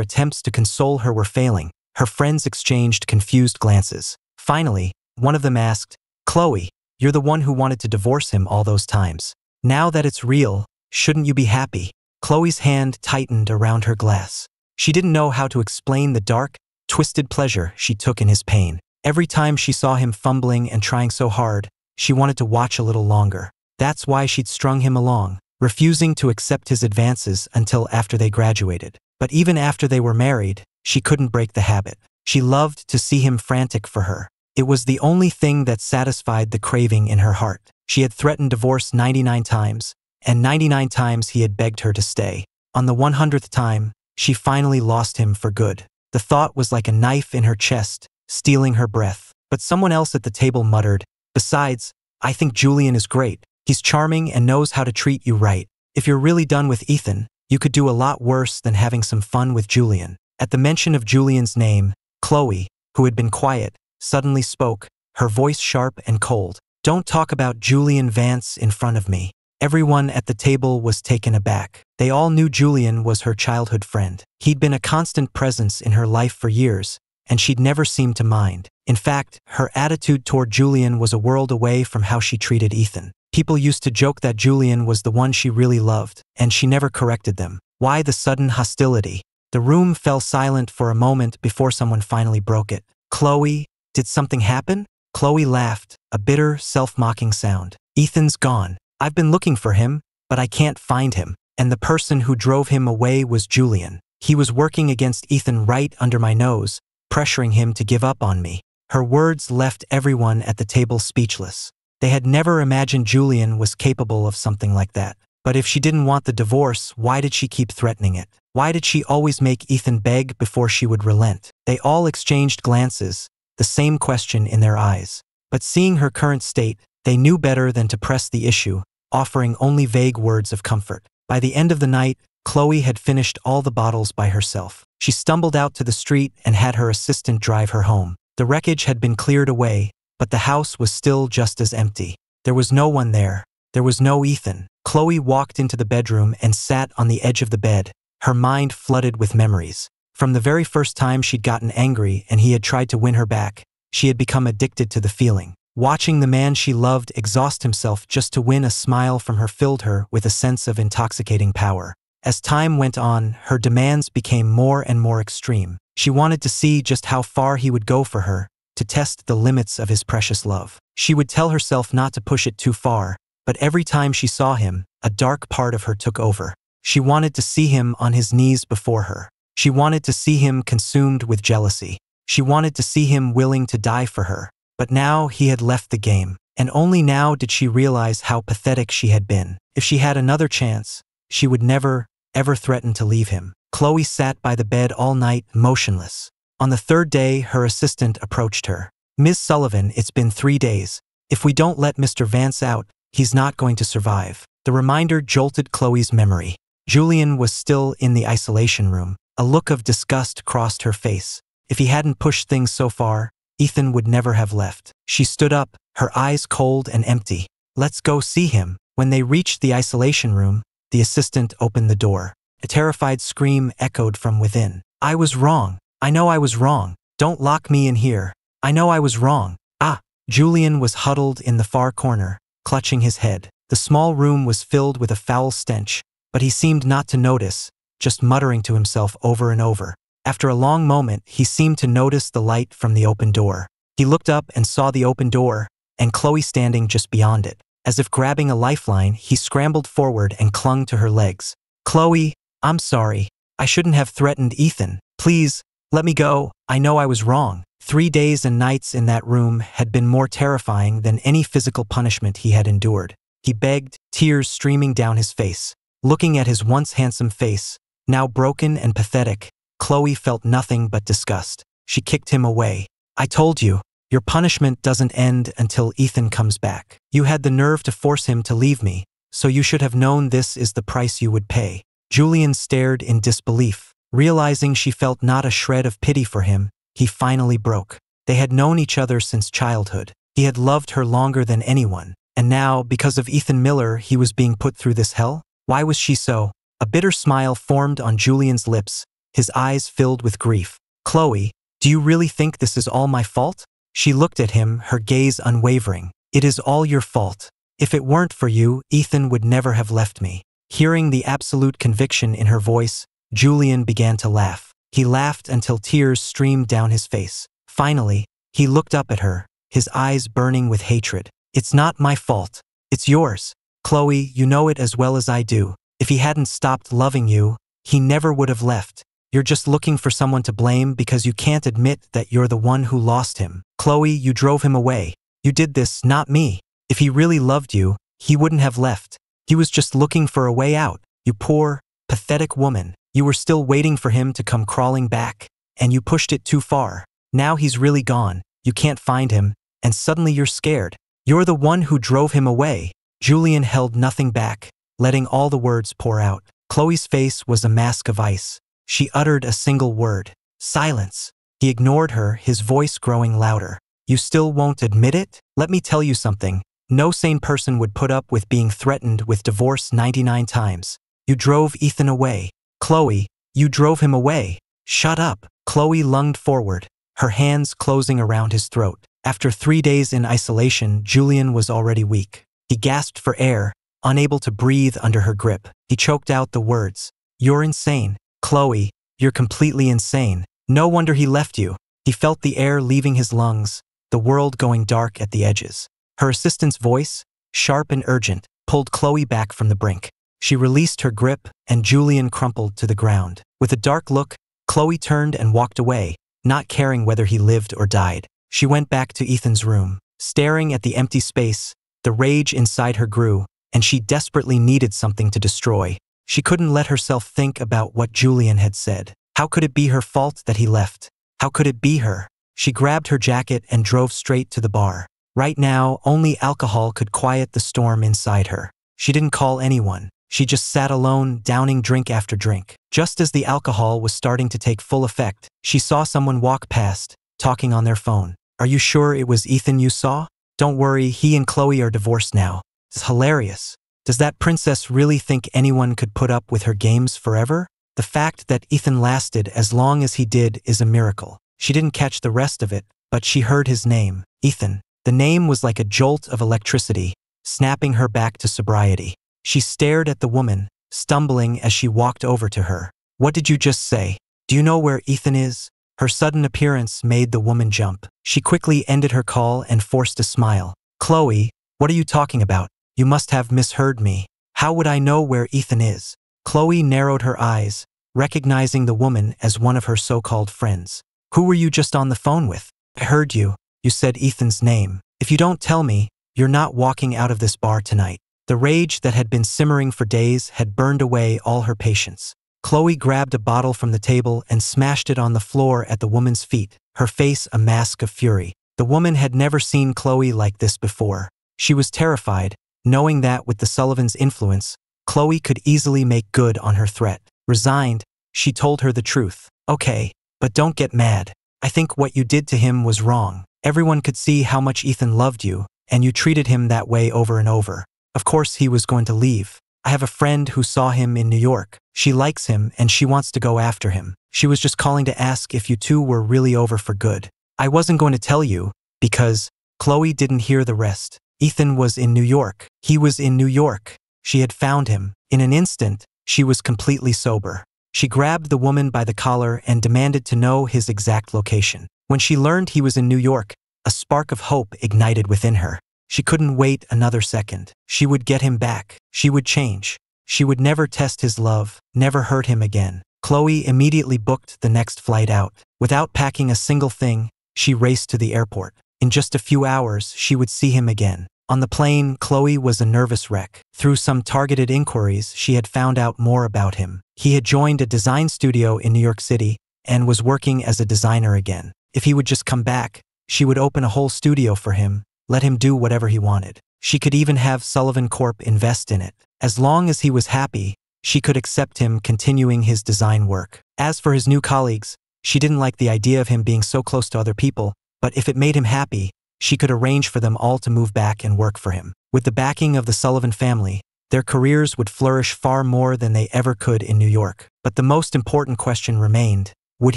Speaker 1: attempts to console her were failing, her friends exchanged confused glances. Finally, one of them asked, "Chloe, you're the one who wanted to divorce him all those times. Now that it's real, shouldn't you be happy?" Chloe's hand tightened around her glass. She didn't know how to explain the dark, twisted pleasure she took in his pain. Every time she saw him fumbling and trying so hard, she wanted to watch a little longer. That's why she'd strung him along, refusing to accept his advances until after they graduated. But even after they were married, she couldn't break the habit. She loved to see him frantic for her. It was the only thing that satisfied the craving in her heart. She had threatened divorce 99 times, and 99 times he had begged her to stay. On the 100th time, she finally lost him for good. The thought was like a knife in her chest, stealing her breath. But someone else at the table muttered, "Besides, I think Julian is great. He's charming and knows how to treat you right. If you're really done with Ethan, you could do a lot worse than having some fun with Julian." At the mention of Julian's name, Chloe, who had been quiet, suddenly spoke, her voice sharp and cold. "Don't talk about Julian Vance in front of me." Everyone at the table was taken aback. They all knew Julian was her childhood friend. He'd been a constant presence in her life for years, and she'd never seemed to mind. In fact, her attitude toward Julian was a world away from how she treated Ethan. People used to joke that Julian was the one she really loved, and she never corrected them. Why the sudden hostility? The room fell silent for a moment before someone finally broke it. "Chloe, did something happen?" Chloe laughed, a bitter, self-mocking sound. "Ethan's gone. I've been looking for him, but I can't find him. And the person who drove him away was Julian. He was working against Ethan right under my nose, pressuring him to give up on me." Her words left everyone at the table speechless. They had never imagined Julian was capable of something like that. But if she didn't want the divorce, why did she keep threatening it? Why did she always make Ethan beg before she would relent? They all exchanged glances, the same question in their eyes. But seeing her current state, they knew better than to press the issue, offering only vague words of comfort. By the end of the night, Chloe had finished all the bottles by herself. She stumbled out to the street and had her assistant drive her home. The wreckage had been cleared away, but the house was still just as empty. There was no one there. There was no Ethan. Chloe walked into the bedroom and sat on the edge of the bed, her mind flooded with memories. From the very first time she'd gotten angry and he had tried to win her back, she had become addicted to the feeling. Watching the man she loved exhaust himself just to win a smile from her filled her with a sense of intoxicating power. As time went on, her demands became more and more extreme. She wanted to see just how far he would go for her, to test the limits of his precious love. She would tell herself not to push it too far, but every time she saw him, a dark part of her took over. She wanted to see him on his knees before her. She wanted to see him consumed with jealousy. She wanted to see him willing to die for her. But now he had left the game, and only now did she realize how pathetic she had been. If she had another chance, she would never, ever threaten to leave him. Chloe sat by the bed all night, motionless. On the third day, her assistant approached her. "Ms. Sullivan, it's been 3 days. If we don't let Mr. Vance out, he's not going to survive." The reminder jolted Chloe's memory. Julian was still in the isolation room. A look of disgust crossed her face. If he hadn't pushed things so far, Ethan would never have left. She stood up, her eyes cold and empty. "Let's go see him." When they reached the isolation room, the assistant opened the door. A terrified scream echoed from within. "I was wrong. I know I was wrong. Don't lock me in here. I know I was wrong." "Ah!" Julian was huddled in the far corner, clutching his head. The small room was filled with a foul stench, but he seemed not to notice, just muttering to himself over and over. After a long moment, he seemed to notice the light from the open door. He looked up and saw the open door, and Chloe standing just beyond it. As if grabbing a lifeline, he scrambled forward and clung to her legs. "Chloe, I'm sorry. I shouldn't have threatened Ethan. Please, let me go. I know I was wrong." 3 days and nights in that room had been more terrifying than any physical punishment he had endured. He begged, tears streaming down his face. Looking at his once handsome face, now broken and pathetic, Chloe felt nothing but disgust. She kicked him away. "I told you, your punishment doesn't end until Ethan comes back. You had the nerve to force him to leave me, so you should have known this is the price you would pay." Julian stared in disbelief. Realizing she felt not a shred of pity for him, he finally broke. They had known each other since childhood. He had loved her longer than anyone, And now, because of Ethan Miller, he was being put through this hell? Why was she so? A bitter smile formed on Julian's lips, his eyes filled with grief. Chloe, do you really think this is all my fault? She looked at him, her gaze unwavering. It is all your fault. If it weren't for you, Ethan would never have left me. Hearing the absolute conviction in her voice, Julian began to laugh. He laughed until tears streamed down his face. Finally, he looked up at her, his eyes burning with hatred. It's not my fault. It's yours. Chloe, you know it as well as I do. If he hadn't stopped loving you, he never would have left. You're just looking for someone to blame because you can't admit that you're the one who lost him. Chloe, you drove him away. You did this, not me. If he really loved you, he wouldn't have left. He was just looking for a way out. You poor, pathetic woman. You were still waiting for him to come crawling back, and you pushed it too far. Now he's really gone. You can't find him, and suddenly you're scared. You're the one who drove him away. Julian held nothing back, letting all the words pour out. Chloe's face was a mask of ice. She uttered a single word. Silence. He ignored her, his voice growing louder. You still won't admit it? Let me tell you something. No sane person would put up with being threatened with divorce 99 times. You drove Ethan away. Chloe, you drove him away. Shut up. Chloe lunged forward, her hands closing around his throat. After 3 days in isolation, Julian was already weak. He gasped for air, unable to breathe under her grip. He choked out the words. You're insane. Chloe, you're completely insane. No wonder he left you. He felt the air leaving his lungs, the world going dark at the edges. Her assistant's voice, sharp and urgent, pulled Chloe back from the brink. She released her grip, and Julian crumpled to the ground. With a dark look, Chloe turned and walked away, not caring whether he lived or died. She went back to Ethan's room. Staring at the empty space, the rage inside her grew, and she desperately needed something to destroy. She couldn't let herself think about what Julian had said. How could it be her fault that he left? How could it be her? She grabbed her jacket and drove straight to the bar. Right now, only alcohol could quiet the storm inside her. She didn't call anyone. She just sat alone, downing drink after drink. Just as the alcohol was starting to take full effect, she saw someone walk past, talking on their phone. Are you sure it was Ethan you saw? Don't worry, he and Chloe are divorced now. It's hilarious. Does that princess really think anyone could put up with her games forever? The fact that Ethan lasted as long as he did is a miracle. She didn't catch the rest of it, but she heard his name, Ethan. The name was like a jolt of electricity, snapping her back to sobriety. She stared at the woman, stumbling as she walked over to her. What did you just say? Do you know where Ethan is? Her sudden appearance made the woman jump. She quickly ended her call and forced a smile. Chloe, what are you talking about? You must have misheard me. How would I know where Ethan is? Chloe narrowed her eyes, recognizing the woman as one of her so-called friends. Who were you just on the phone with? I heard you. You said Ethan's name. If you don't tell me, you're not walking out of this bar tonight. The rage that had been simmering for days had burned away all her patience. Chloe grabbed a bottle from the table and smashed it on the floor at the woman's feet, her face a mask of fury. The woman had never seen Chloe like this before. She was terrified, knowing that with the Sullivans' influence, Chloe could easily make good on her threat. Resigned, she told her the truth. Okay, but don't get mad. I think what you did to him was wrong. Everyone could see how much Ethan loved you, and you treated him that way over and over. Of course he was going to leave. I have a friend who saw him in New York. She likes him and she wants to go after him. She was just calling to ask if you two were really over for good. I wasn't going to tell you, because Chloe didn't hear the rest. Ethan was in New York. He was in New York. She had found him. In an instant, she was completely sober. She grabbed the woman by the collar and demanded to know his exact location. When she learned he was in New York, a spark of hope ignited within her. She couldn't wait another second. She would get him back. She would change. She would never test his love, never hurt him again. Chloe immediately booked the next flight out. Without packing a single thing, she raced to the airport. In just a few hours, she would see him again. On the plane, Chloe was a nervous wreck. Through some targeted inquiries, she had found out more about him. He had joined a design studio in New York City and was working as a designer again. If he would just come back, she would open a whole studio for him, let him do whatever he wanted. She could even have Sullivan Corp invest in it. As long as he was happy, she could accept him continuing his design work. As for his new colleagues, she didn't like the idea of him being so close to other people, but if it made him happy, she could arrange for them all to move back and work for him. With the backing of the Sullivan family, their careers would flourish far more than they ever could in New York. But the most important question remained. Would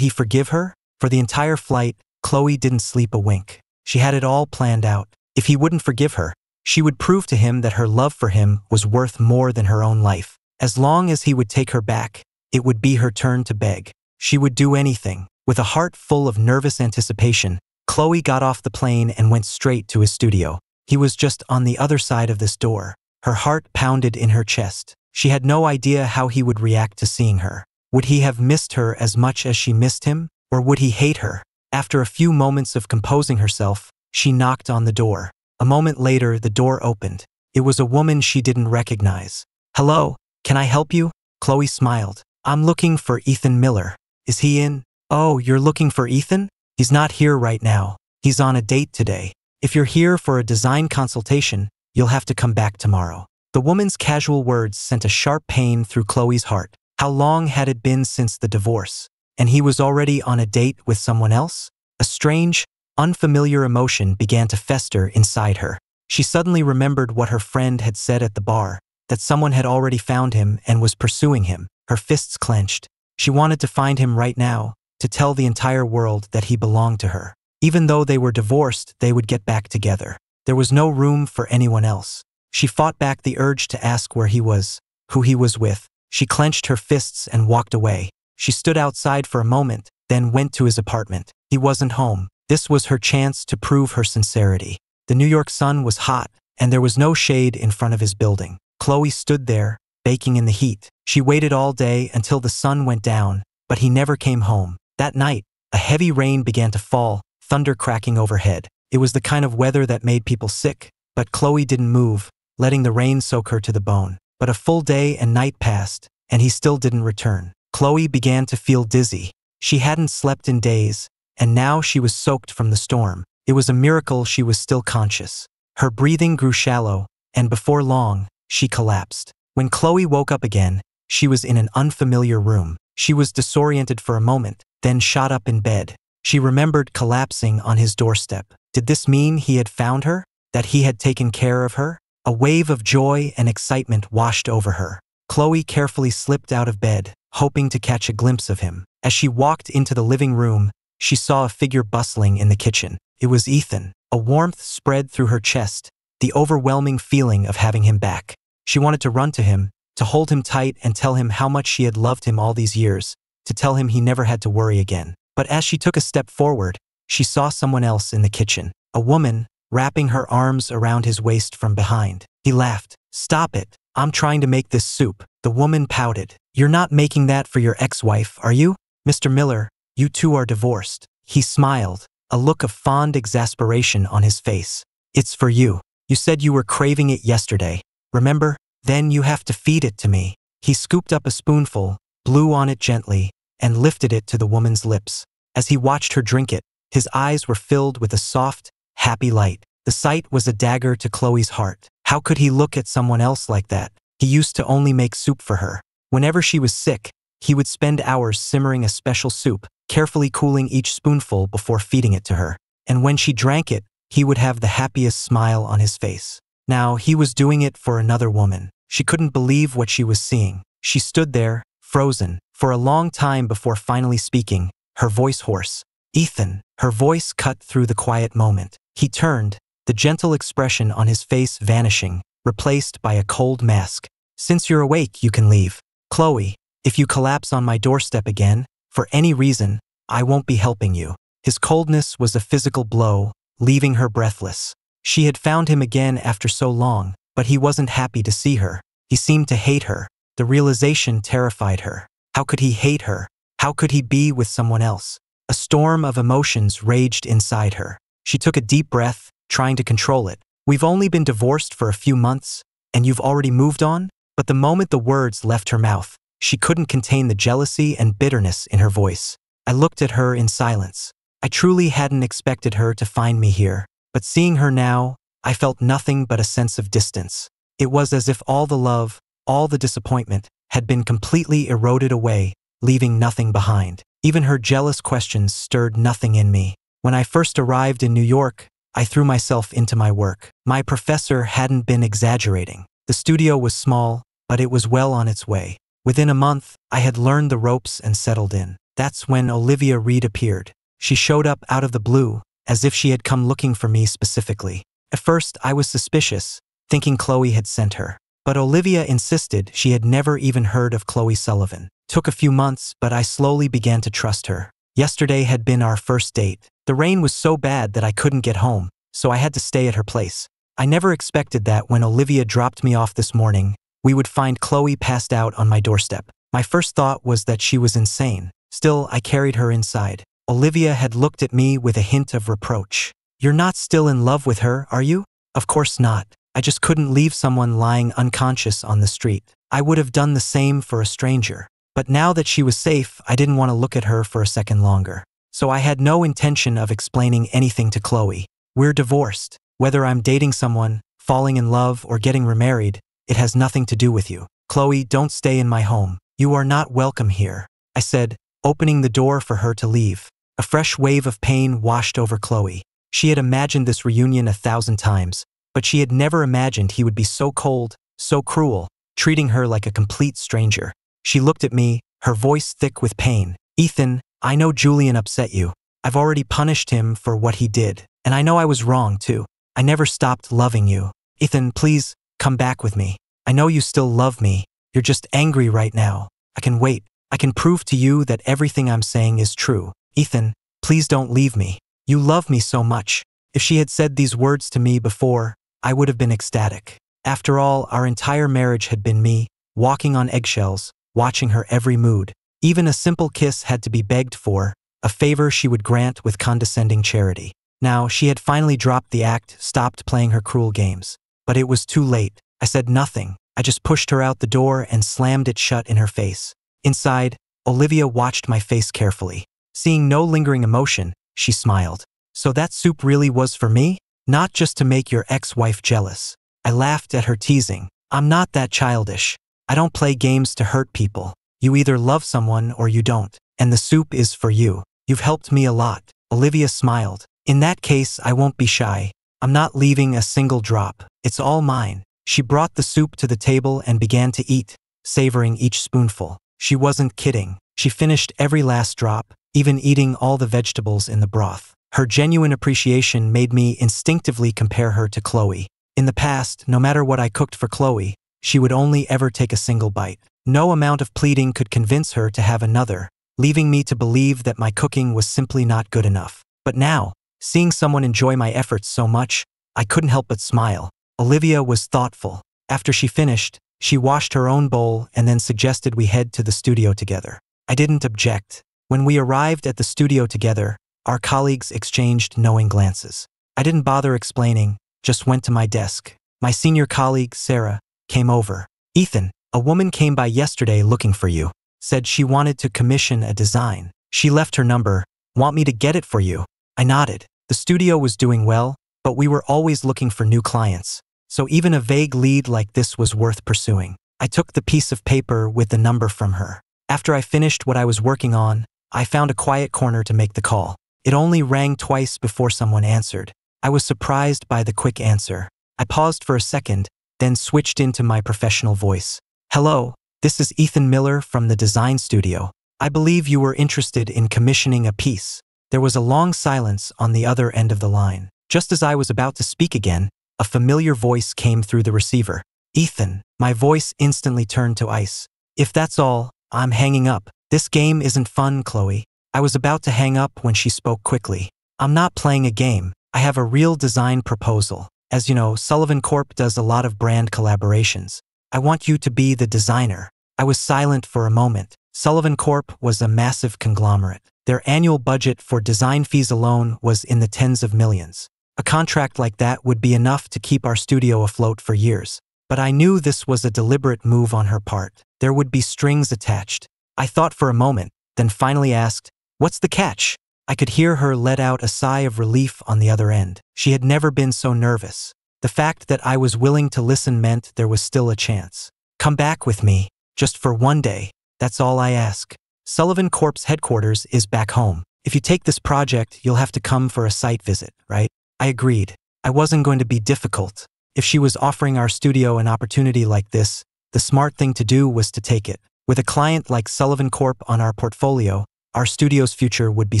Speaker 1: he forgive her? For the entire flight, Chloe didn't sleep a wink. She had it all planned out. If he wouldn't forgive her, she would prove to him that her love for him was worth more than her own life. As long as he would take her back, it would be her turn to beg. She would do anything. With a heart full of nervous anticipation, Chloe got off the plane and went straight to his studio. He was just on the other side of this door. Her heart pounded in her chest. She had no idea how he would react to seeing her. Would he have missed her as much as she missed him? Or would he hate her? After a few moments of composing herself, she knocked on the door. A moment later, the door opened. It was a woman she didn't recognize. "Hello, can I help you?" Chloe smiled. "I'm looking for Ethan Miller. Is he in?" "Oh, you're looking for Ethan? He's not here right now. He's on a date today. If you're here for a design consultation, you'll have to come back tomorrow." The woman's casual words sent a sharp pain through Chloe's heart. How long had it been since the divorce? And he was already on a date with someone else? A strange, unfamiliar emotion began to fester inside her. She suddenly remembered what her friend had said at the bar, that someone had already found him and was pursuing him. Her fists clenched. She wanted to find him right now, to tell the entire world that he belonged to her. Even though they were divorced, they would get back together. There was no room for anyone else. She fought back the urge to ask where he was, who he was with. She clenched her fists and walked away. She stood outside for a moment, then went to his apartment. He wasn't home. This was her chance to prove her sincerity. The New York sun was hot, and there was no shade in front of his building. Chloe stood there, baking in the heat. She waited all day until the sun went down, but he never came home. That night, a heavy rain began to fall, thunder cracking overhead. It was the kind of weather that made people sick, but Chloe didn't move, letting the rain soak her to the bone. But a full day and night passed, and he still didn't return. Chloe began to feel dizzy. She hadn't slept in days, and now she was soaked from the storm. It was a miracle she was still conscious. Her breathing grew shallow, and before long, she collapsed. When Chloe woke up again, she was in an unfamiliar room. She was disoriented for a moment, then shot up in bed. She remembered collapsing on his doorstep. Did this mean he had found her? That he had taken care of her? A wave of joy and excitement washed over her. Chloe carefully slipped out of bed, hoping to catch a glimpse of him. As she walked into the living room, she saw a figure bustling in the kitchen. It was Ethan. A warmth spread through her chest, the overwhelming feeling of having him back. She wanted to run to him, to hold him tight and tell him how much she had loved him all these years, to tell him he never had to worry again. But as she took a step forward, she saw someone else in the kitchen. A woman, wrapping her arms around his waist from behind. He laughed. "Stop it. I'm trying to make this soup." The woman pouted. "You're not making that for your ex-wife, are you? Mr. Miller, you two are divorced." He smiled, a look of fond exasperation on his face. "It's for you. You said you were craving it yesterday. Remember? Then you have to feed it to me." He scooped up a spoonful, blew on it gently, and lifted it to the woman's lips. As he watched her drink it, his eyes were filled with a soft, happy light. The sight was a dagger to Chloe's heart. How could he look at someone else like that? He used to only make soup for her. Whenever she was sick, he would spend hours simmering a special soup, carefully cooling each spoonful before feeding it to her. And when she drank it, he would have the happiest smile on his face. Now he was doing it for another woman. She couldn't believe what she was seeing. She stood there, frozen, for a long time before finally speaking, her voice hoarse. "Ethan." Her voice cut through the quiet moment. He turned, the gentle expression on his face vanishing, replaced by a cold mask. "Since you're awake, you can leave. Chloe, if you collapse on my doorstep again, for any reason, I won't be helping you." His coldness was a physical blow, leaving her breathless. She had found him again after so long, but he wasn't happy to see her. He seemed to hate her. The realization terrified her. How could he hate her? How could he be with someone else? A storm of emotions raged inside her. She took a deep breath, trying to control it. "We've only been divorced for a few months, and you've already moved on?" But the moment the words left her mouth, she couldn't contain the jealousy and bitterness in her voice. I looked at her in silence. I truly hadn't expected her to find me here, but seeing her now, I felt nothing but a sense of distance. It was as if all the love, all the disappointment, had been completely eroded away, leaving nothing behind. Even her jealous questions stirred nothing in me. When I first arrived in New York, I threw myself into my work. My professor hadn't been exaggerating. The studio was small, but it was well on its way. Within a month, I had learned the ropes and settled in. That's when Olivia Reed appeared. She showed up out of the blue, as if she had come looking for me specifically. At first, I was suspicious, thinking Chloe had sent her. But Olivia insisted she had never even heard of Chloe Sullivan. Took a few months, but I slowly began to trust her. Yesterday had been our first date. The rain was so bad that I couldn't get home, so I had to stay at her place. I never expected that when Olivia dropped me off this morning, we would find Chloe passed out on my doorstep. My first thought was that she was insane. Still, I carried her inside. Olivia had looked at me with a hint of reproach. "You're not still in love with her, are you?" "Of course not. I just couldn't leave someone lying unconscious on the street. I would have done the same for a stranger. But now that she was safe, I didn't want to look at her for a second longer. So I had no intention of explaining anything to Chloe. We're divorced. Whether I'm dating someone, falling in love, or getting remarried, it has nothing to do with you. Chloe, don't stay in my home. You are not welcome here," I said, opening the door for her to leave. A fresh wave of pain washed over Chloe. She had imagined this reunion 1,000 times, but she had never imagined he would be so cold, so cruel, treating her like a complete stranger. She looked at me, her voice thick with pain. "Ethan, I know Julian upset you. I've already punished him for what he did, and I know I was wrong too. I never stopped loving you. Ethan, please, come back with me. I know you still love me. You're just angry right now. I can wait. I can prove to you that everything I'm saying is true. Ethan, please don't leave me. You love me so much." If she had said these words to me before, I would have been ecstatic. After all, our entire marriage had been me, walking on eggshells, watching her every mood. Even a simple kiss had to be begged for, a favor she would grant with condescending charity. Now, she had finally dropped the act, stopped playing her cruel games. But it was too late. I said nothing. I just pushed her out the door and slammed it shut in her face. Inside, Olivia watched my face carefully. Seeing no lingering emotion, she smiled. "So that soup really was for me? Not just to make your ex-wife jealous?" I laughed at her teasing. "I'm not that childish. I don't play games to hurt people. You either love someone or you don't, and the soup is for you. You've helped me a lot." Olivia smiled. "In that case, I won't be shy. I'm not leaving a single drop. It's all mine." She brought the soup to the table and began to eat, savoring each spoonful. She wasn't kidding. She finished every last drop, even eating all the vegetables in the broth. Her genuine appreciation made me instinctively compare her to Chloe. In the past, no matter what I cooked for Chloe, she would only ever take a single bite. No amount of pleading could convince her to have another, leaving me to believe that my cooking was simply not good enough. But now, seeing someone enjoy my efforts so much, I couldn't help but smile. Olivia was thoughtful. After she finished, she washed her own bowl and then suggested we head to the studio together. I didn't object. When we arrived at the studio together, our colleagues exchanged knowing glances. I didn't bother explaining, just went to my desk. My senior colleague, Sarah, came over. "Ethan, a woman came by yesterday looking for you. Said she wanted to commission a design. She left her number. Want me to get it for you?" I nodded. The studio was doing well, but we were always looking for new clients. So even a vague lead like this was worth pursuing. I took the piece of paper with the number from her. After I finished what I was working on, I found a quiet corner to make the call. It only rang twice before someone answered. I was surprised by the quick answer. I paused for a second, then switched into my professional voice. "Hello, this is Ethan Miller from the design studio. I believe you were interested in commissioning a piece." There was a long silence on the other end of the line. Just as I was about to speak again, a familiar voice came through the receiver. "Ethan." My voice instantly turned to ice. "If that's all, I'm hanging up. This game isn't fun, Chloe." I was about to hang up when she spoke quickly. "I'm not playing a game. I have a real design proposal. As you know, Sullivan Corp does a lot of brand collaborations. I want you to be the designer." I was silent for a moment. Sullivan Corp was a massive conglomerate. Their annual budget for design fees alone was in the tens of millions. A contract like that would be enough to keep our studio afloat for years. But I knew this was a deliberate move on her part. There would be strings attached. I thought for a moment, then finally asked, "What's the catch?" I could hear her let out a sigh of relief on the other end. She had never been so nervous. The fact that I was willing to listen meant there was still a chance. "Come back with me, just for one day. That's all I ask. Sullivan Corp's headquarters is back home. If you take this project, you'll have to come for a site visit, right?" I agreed. I wasn't going to be difficult. If she was offering our studio an opportunity like this, the smart thing to do was to take it. With a client like Sullivan Corp on our portfolio, our studio's future would be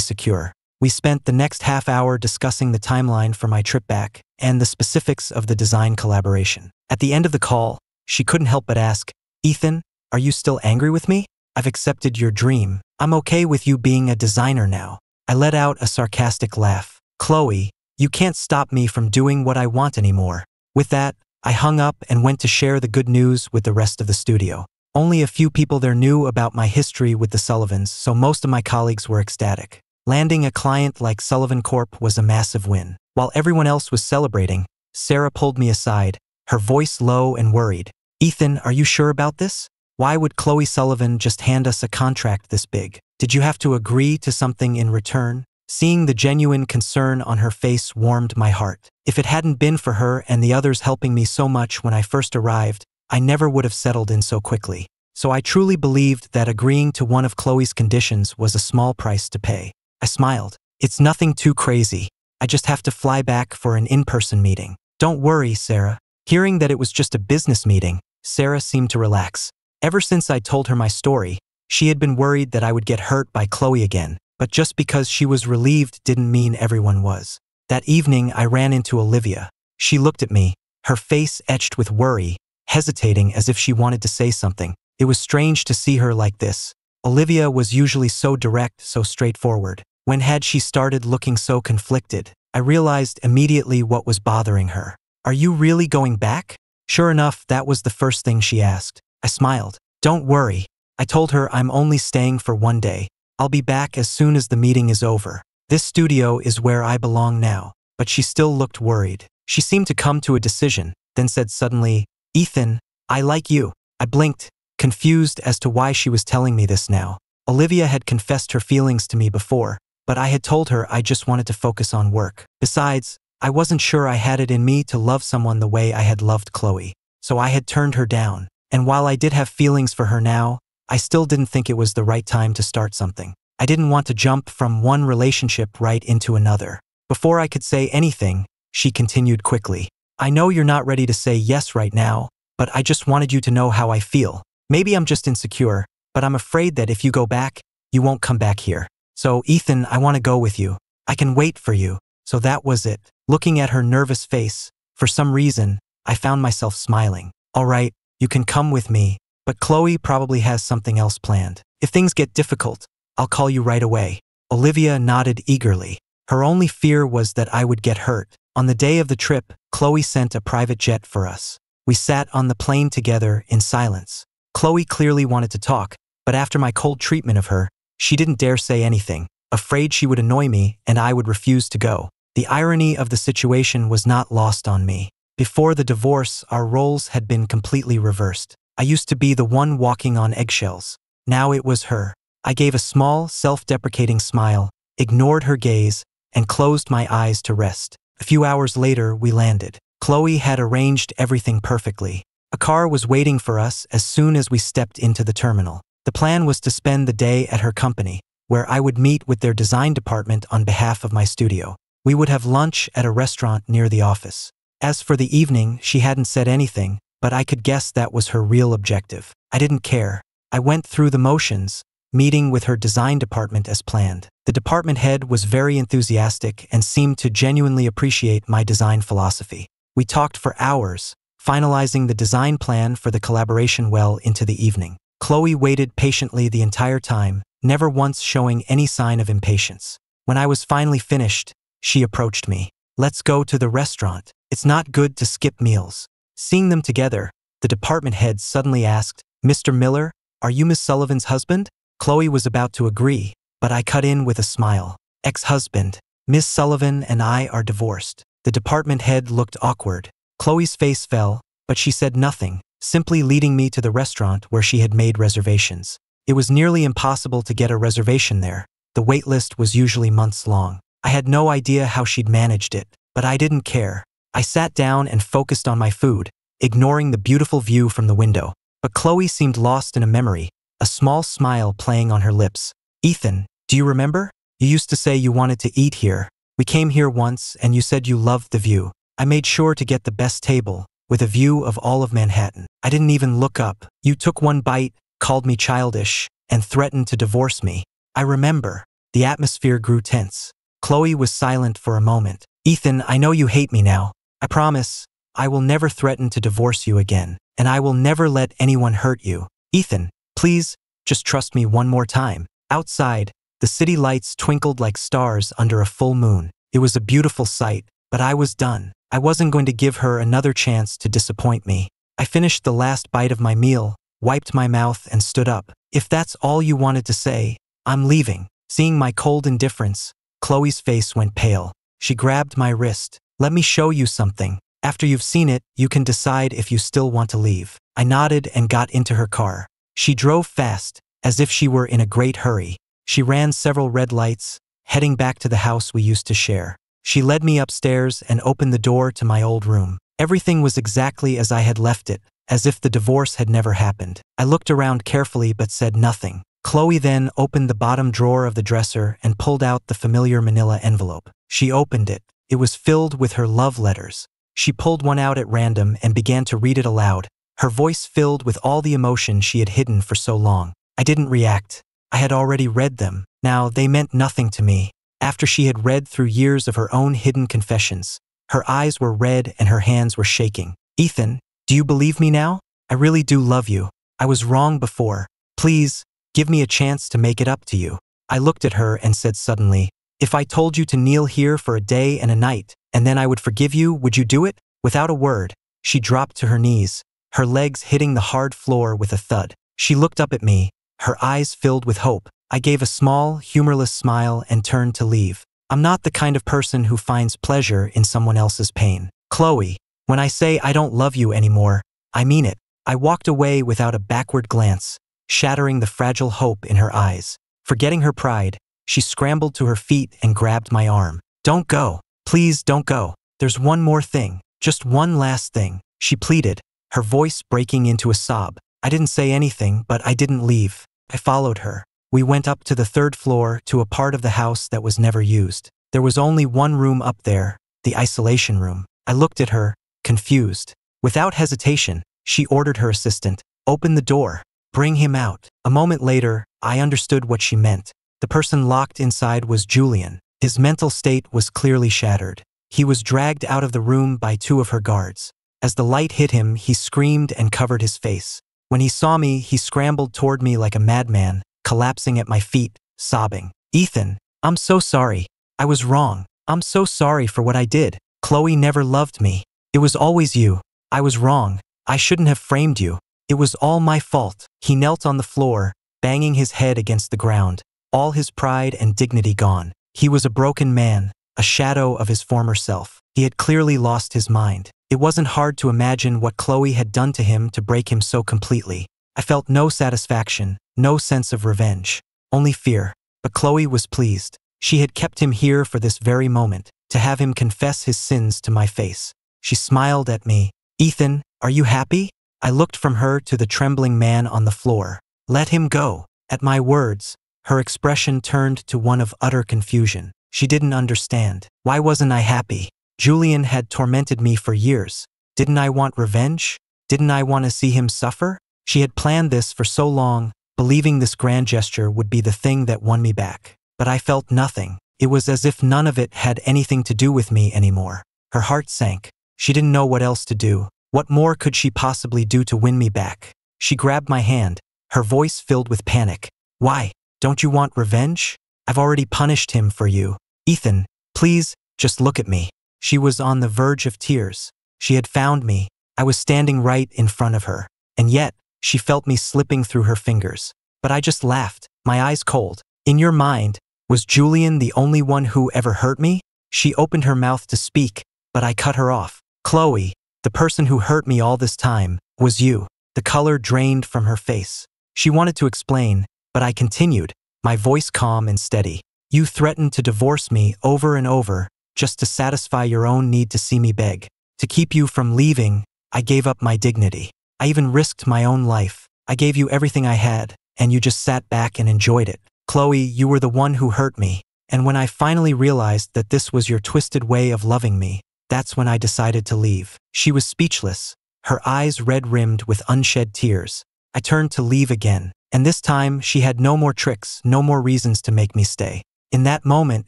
Speaker 1: secure. We spent the next half hour discussing the timeline for my trip back and the specifics of the design collaboration. At the end of the call, she couldn't help but ask, "Ethan, are you still angry with me? I've accepted your dream. I'm okay with you being a designer now." I let out a sarcastic laugh. "Chloe, you can't stop me from doing what I want anymore." With that, I hung up and went to share the good news with the rest of the studio. Only a few people there knew about my history with the Sullivans, so most of my colleagues were ecstatic. Landing a client like Sullivan Corp was a massive win. While everyone else was celebrating, Sarah pulled me aside, her voice low and worried. "Ethan, are you sure about this? Why would Chloe Sullivan just hand us a contract this big? Did you have to agree to something in return?" Seeing the genuine concern on her face warmed my heart. If it hadn't been for her and the others helping me so much when I first arrived, I never would have settled in so quickly. So I truly believed that agreeing to one of Chloe's conditions was a small price to pay. I smiled. "It's nothing too crazy. I just have to fly back for an in-person meeting." "Don't worry, Sarah." Hearing that it was just a business meeting, Sarah seemed to relax. Ever since I told her my story, she had been worried that I would get hurt by Chloe again, but just because she was relieved didn't mean everyone was. That evening, I ran into Olivia. She looked at me, her face etched with worry, hesitating as if she wanted to say something. It was strange to see her like this. Olivia was usually so direct, so straightforward. When had she started looking so conflicted? I realized immediately what was bothering her. "Are you really going back?" Sure enough, that was the first thing she asked. I smiled. "Don't worry." I told her I'm only staying for one day. I'll be back as soon as the meeting is over. This studio is where I belong now. But she still looked worried. She seemed to come to a decision, then said suddenly, "Ethan, I like you." I blinked, confused as to why she was telling me this now. Olivia had confessed her feelings to me before, but I had told her I just wanted to focus on work. Besides, I wasn't sure I had it in me to love someone the way I had loved Chloe. So I had turned her down. And while I did have feelings for her now, I still didn't think it was the right time to start something. I didn't want to jump from one relationship right into another. Before I could say anything, she continued quickly. "I know you're not ready to say yes right now, but I just wanted you to know how I feel. Maybe I'm just insecure, but I'm afraid that if you go back, you won't come back here. So, Ethan, I want to go with you. I can wait for you." So that was it. Looking at her nervous face, for some reason, I found myself smiling. "All right, you can come with me, but Chloe probably has something else planned. If things get difficult, I'll call you right away." Olivia nodded eagerly. Her only fear was that I would get hurt. On the day of the trip, Chloe sent a private jet for us. We sat on the plane together in silence. Chloe clearly wanted to talk, but after my cold treatment of her, she didn't dare say anything, afraid she would annoy me and I would refuse to go. The irony of the situation was not lost on me. Before the divorce, our roles had been completely reversed. I used to be the one walking on eggshells. Now it was her. I gave a small, self-deprecating smile, ignored her gaze, and closed my eyes to rest. A few hours later, we landed. Chloe had arranged everything perfectly. A car was waiting for us as soon as we stepped into the terminal. The plan was to spend the day at her company, where I would meet with their design department on behalf of my studio. We would have lunch at a restaurant near the office. As for the evening, she hadn't said anything, but I could guess that was her real objective. I didn't care. I went through the motions, meeting with her design department as planned. The department head was very enthusiastic and seemed to genuinely appreciate my design philosophy. We talked for hours, finalizing the design plan for the collaboration well into the evening. Chloe waited patiently the entire time, never once showing any sign of impatience. When I was finally finished, she approached me. "Let's go to the restaurant. It's not good to skip meals." Seeing them together, the department head suddenly asked, "Mr. Miller, are you Miss Sullivan's husband?" Chloe was about to agree, but I cut in with a smile. "Ex-husband. Miss Sullivan and I are divorced." The department head looked awkward. Chloe's face fell, but she said nothing, simply leading me to the restaurant where she had made reservations. It was nearly impossible to get a reservation there. The wait list was usually months long. I had no idea how she'd managed it, but I didn't care. I sat down and focused on my food, ignoring the beautiful view from the window. But Chloe seemed lost in a memory, a small smile playing on her lips. "Ethan, do you remember? You used to say you wanted to eat here." We came here once and you said you loved the view. I made sure to get the best table, with a view of all of Manhattan. I didn't even look up. You took one bite, called me childish, and threatened to divorce me. I remember. The atmosphere grew tense. Chloe was silent for a moment. Ethan, I know you hate me now. I promise, I will never threaten to divorce you again, and I will never let anyone hurt you. Ethan, please, just trust me one more time. Outside, the city lights twinkled like stars under a full moon. It was a beautiful sight, but I was done. I wasn't going to give her another chance to disappoint me. I finished the last bite of my meal, wiped my mouth and stood up. If that's all you wanted to say, I'm leaving. Seeing my cold indifference, Chloe's face went pale. She grabbed my wrist. Let me show you something. After you've seen it, you can decide if you still want to leave. I nodded and got into her car. She drove fast, as if she were in a great hurry. She ran several red lights, heading back to the house we used to share. She led me upstairs and opened the door to my old room. Everything was exactly as I had left it, as if the divorce had never happened. I looked around carefully but said nothing. Chloe then opened the bottom drawer of the dresser and pulled out the familiar manila envelope. She opened it. It was filled with her love letters. She pulled one out at random and began to read it aloud, her voice filled with all the emotion she had hidden for so long. I didn't react. I had already read them. Now they meant nothing to me. After she had read through years of her own hidden confessions, her eyes were red and her hands were shaking. Ethan, do you believe me now? I really do love you. I was wrong before. Please, give me a chance to make it up to you. I looked at her and said suddenly, if I told you to kneel here for a day and a night, and then I would forgive you, would you do it? Without a word, she dropped to her knees, her legs hitting the hard floor with a thud. She looked up at me, her eyes filled with hope. I gave a small, humorless smile and turned to leave. I'm not the kind of person who finds pleasure in someone else's pain. Chloe, when I say I don't love you anymore, I mean it. I walked away without a backward glance, shattering the fragile hope in her eyes. Forgetting her pride, she scrambled to her feet and grabbed my arm. Don't go. Please don't go. There's one more thing. Just one last thing, she pleaded, her voice breaking into a sob. I didn't say anything, but I didn't leave. I followed her. We went up to the third floor to a part of the house that was never used. There was only one room up there, the isolation room. I looked at her, confused. Without hesitation, she ordered her assistant, open the door, bring him out. A moment later, I understood what she meant. The person locked inside was Julian. His mental state was clearly shattered. He was dragged out of the room by two of her guards. As the light hit him, he screamed and covered his face. When he saw me, he scrambled toward me like a madman, collapsing at my feet, sobbing. Ethan, I'm so sorry. I was wrong. I'm so sorry for what I did. Chloe never loved me. It was always you. I was wrong. I shouldn't have framed you. It was all my fault. He knelt on the floor, banging his head against the ground, all his pride and dignity gone. He was a broken man, a shadow of his former self. He had clearly lost his mind. It wasn't hard to imagine what Chloe had done to him to break him so completely. I felt no satisfaction, no sense of revenge, only fear. But Chloe was pleased. She had kept him here for this very moment, to have him confess his sins to my face. She smiled at me. Ethan, are you happy? I looked from her to the trembling man on the floor. Let him go. At my words, her expression turned to one of utter confusion. She didn't understand. Why wasn't I happy? Julian had tormented me for years. Didn't I want revenge? Didn't I want to see him suffer? She had planned this for so long, believing this grand gesture would be the thing that won me back. But I felt nothing. It was as if none of it had anything to do with me anymore. Her heart sank. She didn't know what else to do. What more could she possibly do to win me back? She grabbed my hand, her voice filled with panic. Why? Don't you want revenge? I've already punished him for you. Ethan, please, just look at me. She was on the verge of tears. She had found me. I was standing right in front of her. And yet, she felt me slipping through her fingers. But I just laughed, my eyes cold. In your mind, was Julian the only one who ever hurt me? She opened her mouth to speak, but I cut her off. Chloe, the person who hurt me all this time, was you. The color drained from her face. She wanted to explain, but I continued, my voice calm and steady. You threatened to divorce me over and over, just to satisfy your own need to see me beg. To keep you from leaving, I gave up my dignity. I even risked my own life. I gave you everything I had, and you just sat back and enjoyed it. Chloe, you were the one who hurt me, And when I finally realized that this was your twisted way of loving me, that's when I decided to leave. She was speechless, her eyes red-rimmed with unshed tears. I turned to leave again, and this time she had no more tricks, no more reasons to make me stay. In that moment,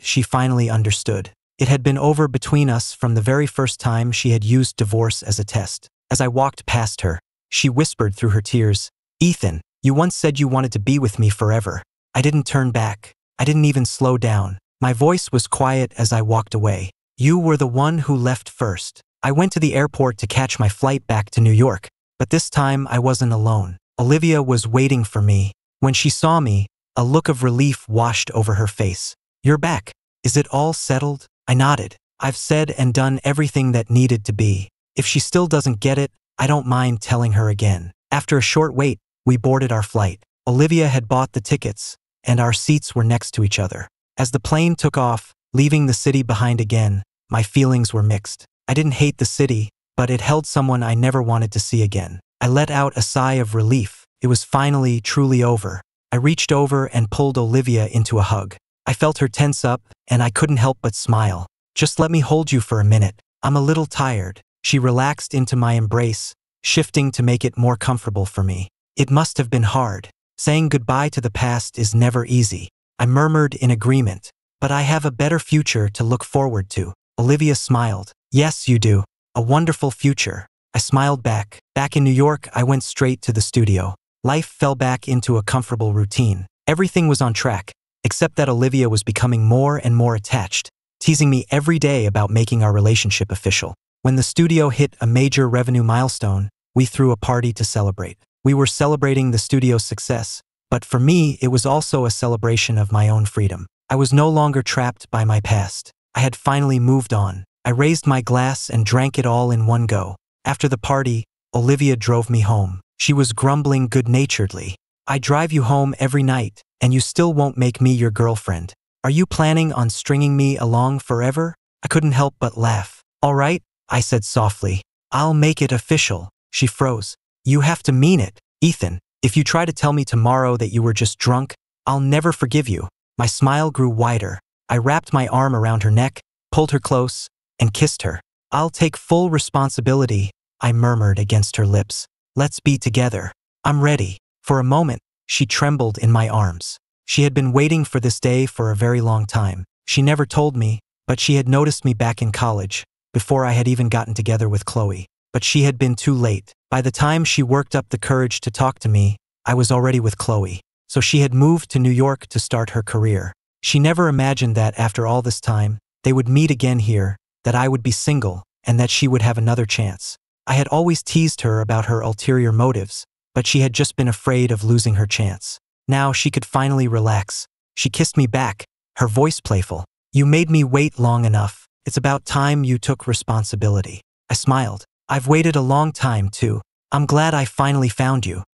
Speaker 1: she finally understood. It had been over between us from the very first time she had used divorce as a test. As I walked past her, she whispered through her tears, "Ethan, you once said you wanted to be with me forever." I didn't turn back. I didn't even slow down. My voice was quiet as I walked away. "You were the one who left first." I went to the airport to catch my flight back to New York, but this time I wasn't alone. Olivia was waiting for me. When she saw me, a look of relief washed over her face. "You're back. Is it all settled?" I nodded. "I've said and done everything that needed to be. If she still doesn't get it, I don't mind telling her again." After a short wait, we boarded our flight. Olivia had bought the tickets, and our seats were next to each other. As the plane took off, leaving the city behind again, my feelings were mixed. I didn't hate the city, but it held someone I never wanted to see again. I let out a sigh of relief. It was finally, truly over. I reached over and pulled Olivia into a hug. I felt her tense up, and I couldn't help but smile. "Just let me hold you for a minute. I'm a little tired." She relaxed into my embrace, shifting to make it more comfortable for me. "It must have been hard. Saying goodbye to the past is never easy." I murmured in agreement. "But I have a better future to look forward to." Olivia smiled. "Yes, you do. A wonderful future." I smiled back. Back in New York, I went straight to the studio. Life fell back into a comfortable routine. Everything was on track, except that Olivia was becoming more and more attached, teasing me every day about making our relationship official. When the studio hit a major revenue milestone, we threw a party to celebrate. We were celebrating the studio's success, but for me, it was also a celebration of my own freedom. I was no longer trapped by my past. I had finally moved on. I raised my glass and drank it all in one go. After the party, Olivia drove me home. She was grumbling good-naturedly. "I drive you home every night, and you still won't make me your girlfriend. Are you planning on stringing me along forever?" I couldn't help but laugh. "All right," I said softly. "I'll make it official." She froze. "You have to mean it, Ethan. If you try to tell me tomorrow that you were just drunk, I'll never forgive you." My smile grew wider. I wrapped my arm around her neck, pulled her close, and kissed her. "I'll take full responsibility," I murmured against her lips. "Let's be together. I'm ready." For a moment, she trembled in my arms. She had been waiting for this day for a very long time. She never told me, but she had noticed me back in college, before I had even gotten together with Chloe. But she had been too late. By the time she worked up the courage to talk to me, I was already with Chloe. So she had moved to New York to start her career. She never imagined that after all this time, they would meet again here, that I would be single, and that she would have another chance. I had always teased her about her ulterior motives, but she had just been afraid of losing her chance. Now she could finally relax. She kissed me back, her voice playful. "You made me wait long enough. It's about time you took responsibility." I smiled. "I've waited a long time too. I'm glad I finally found you."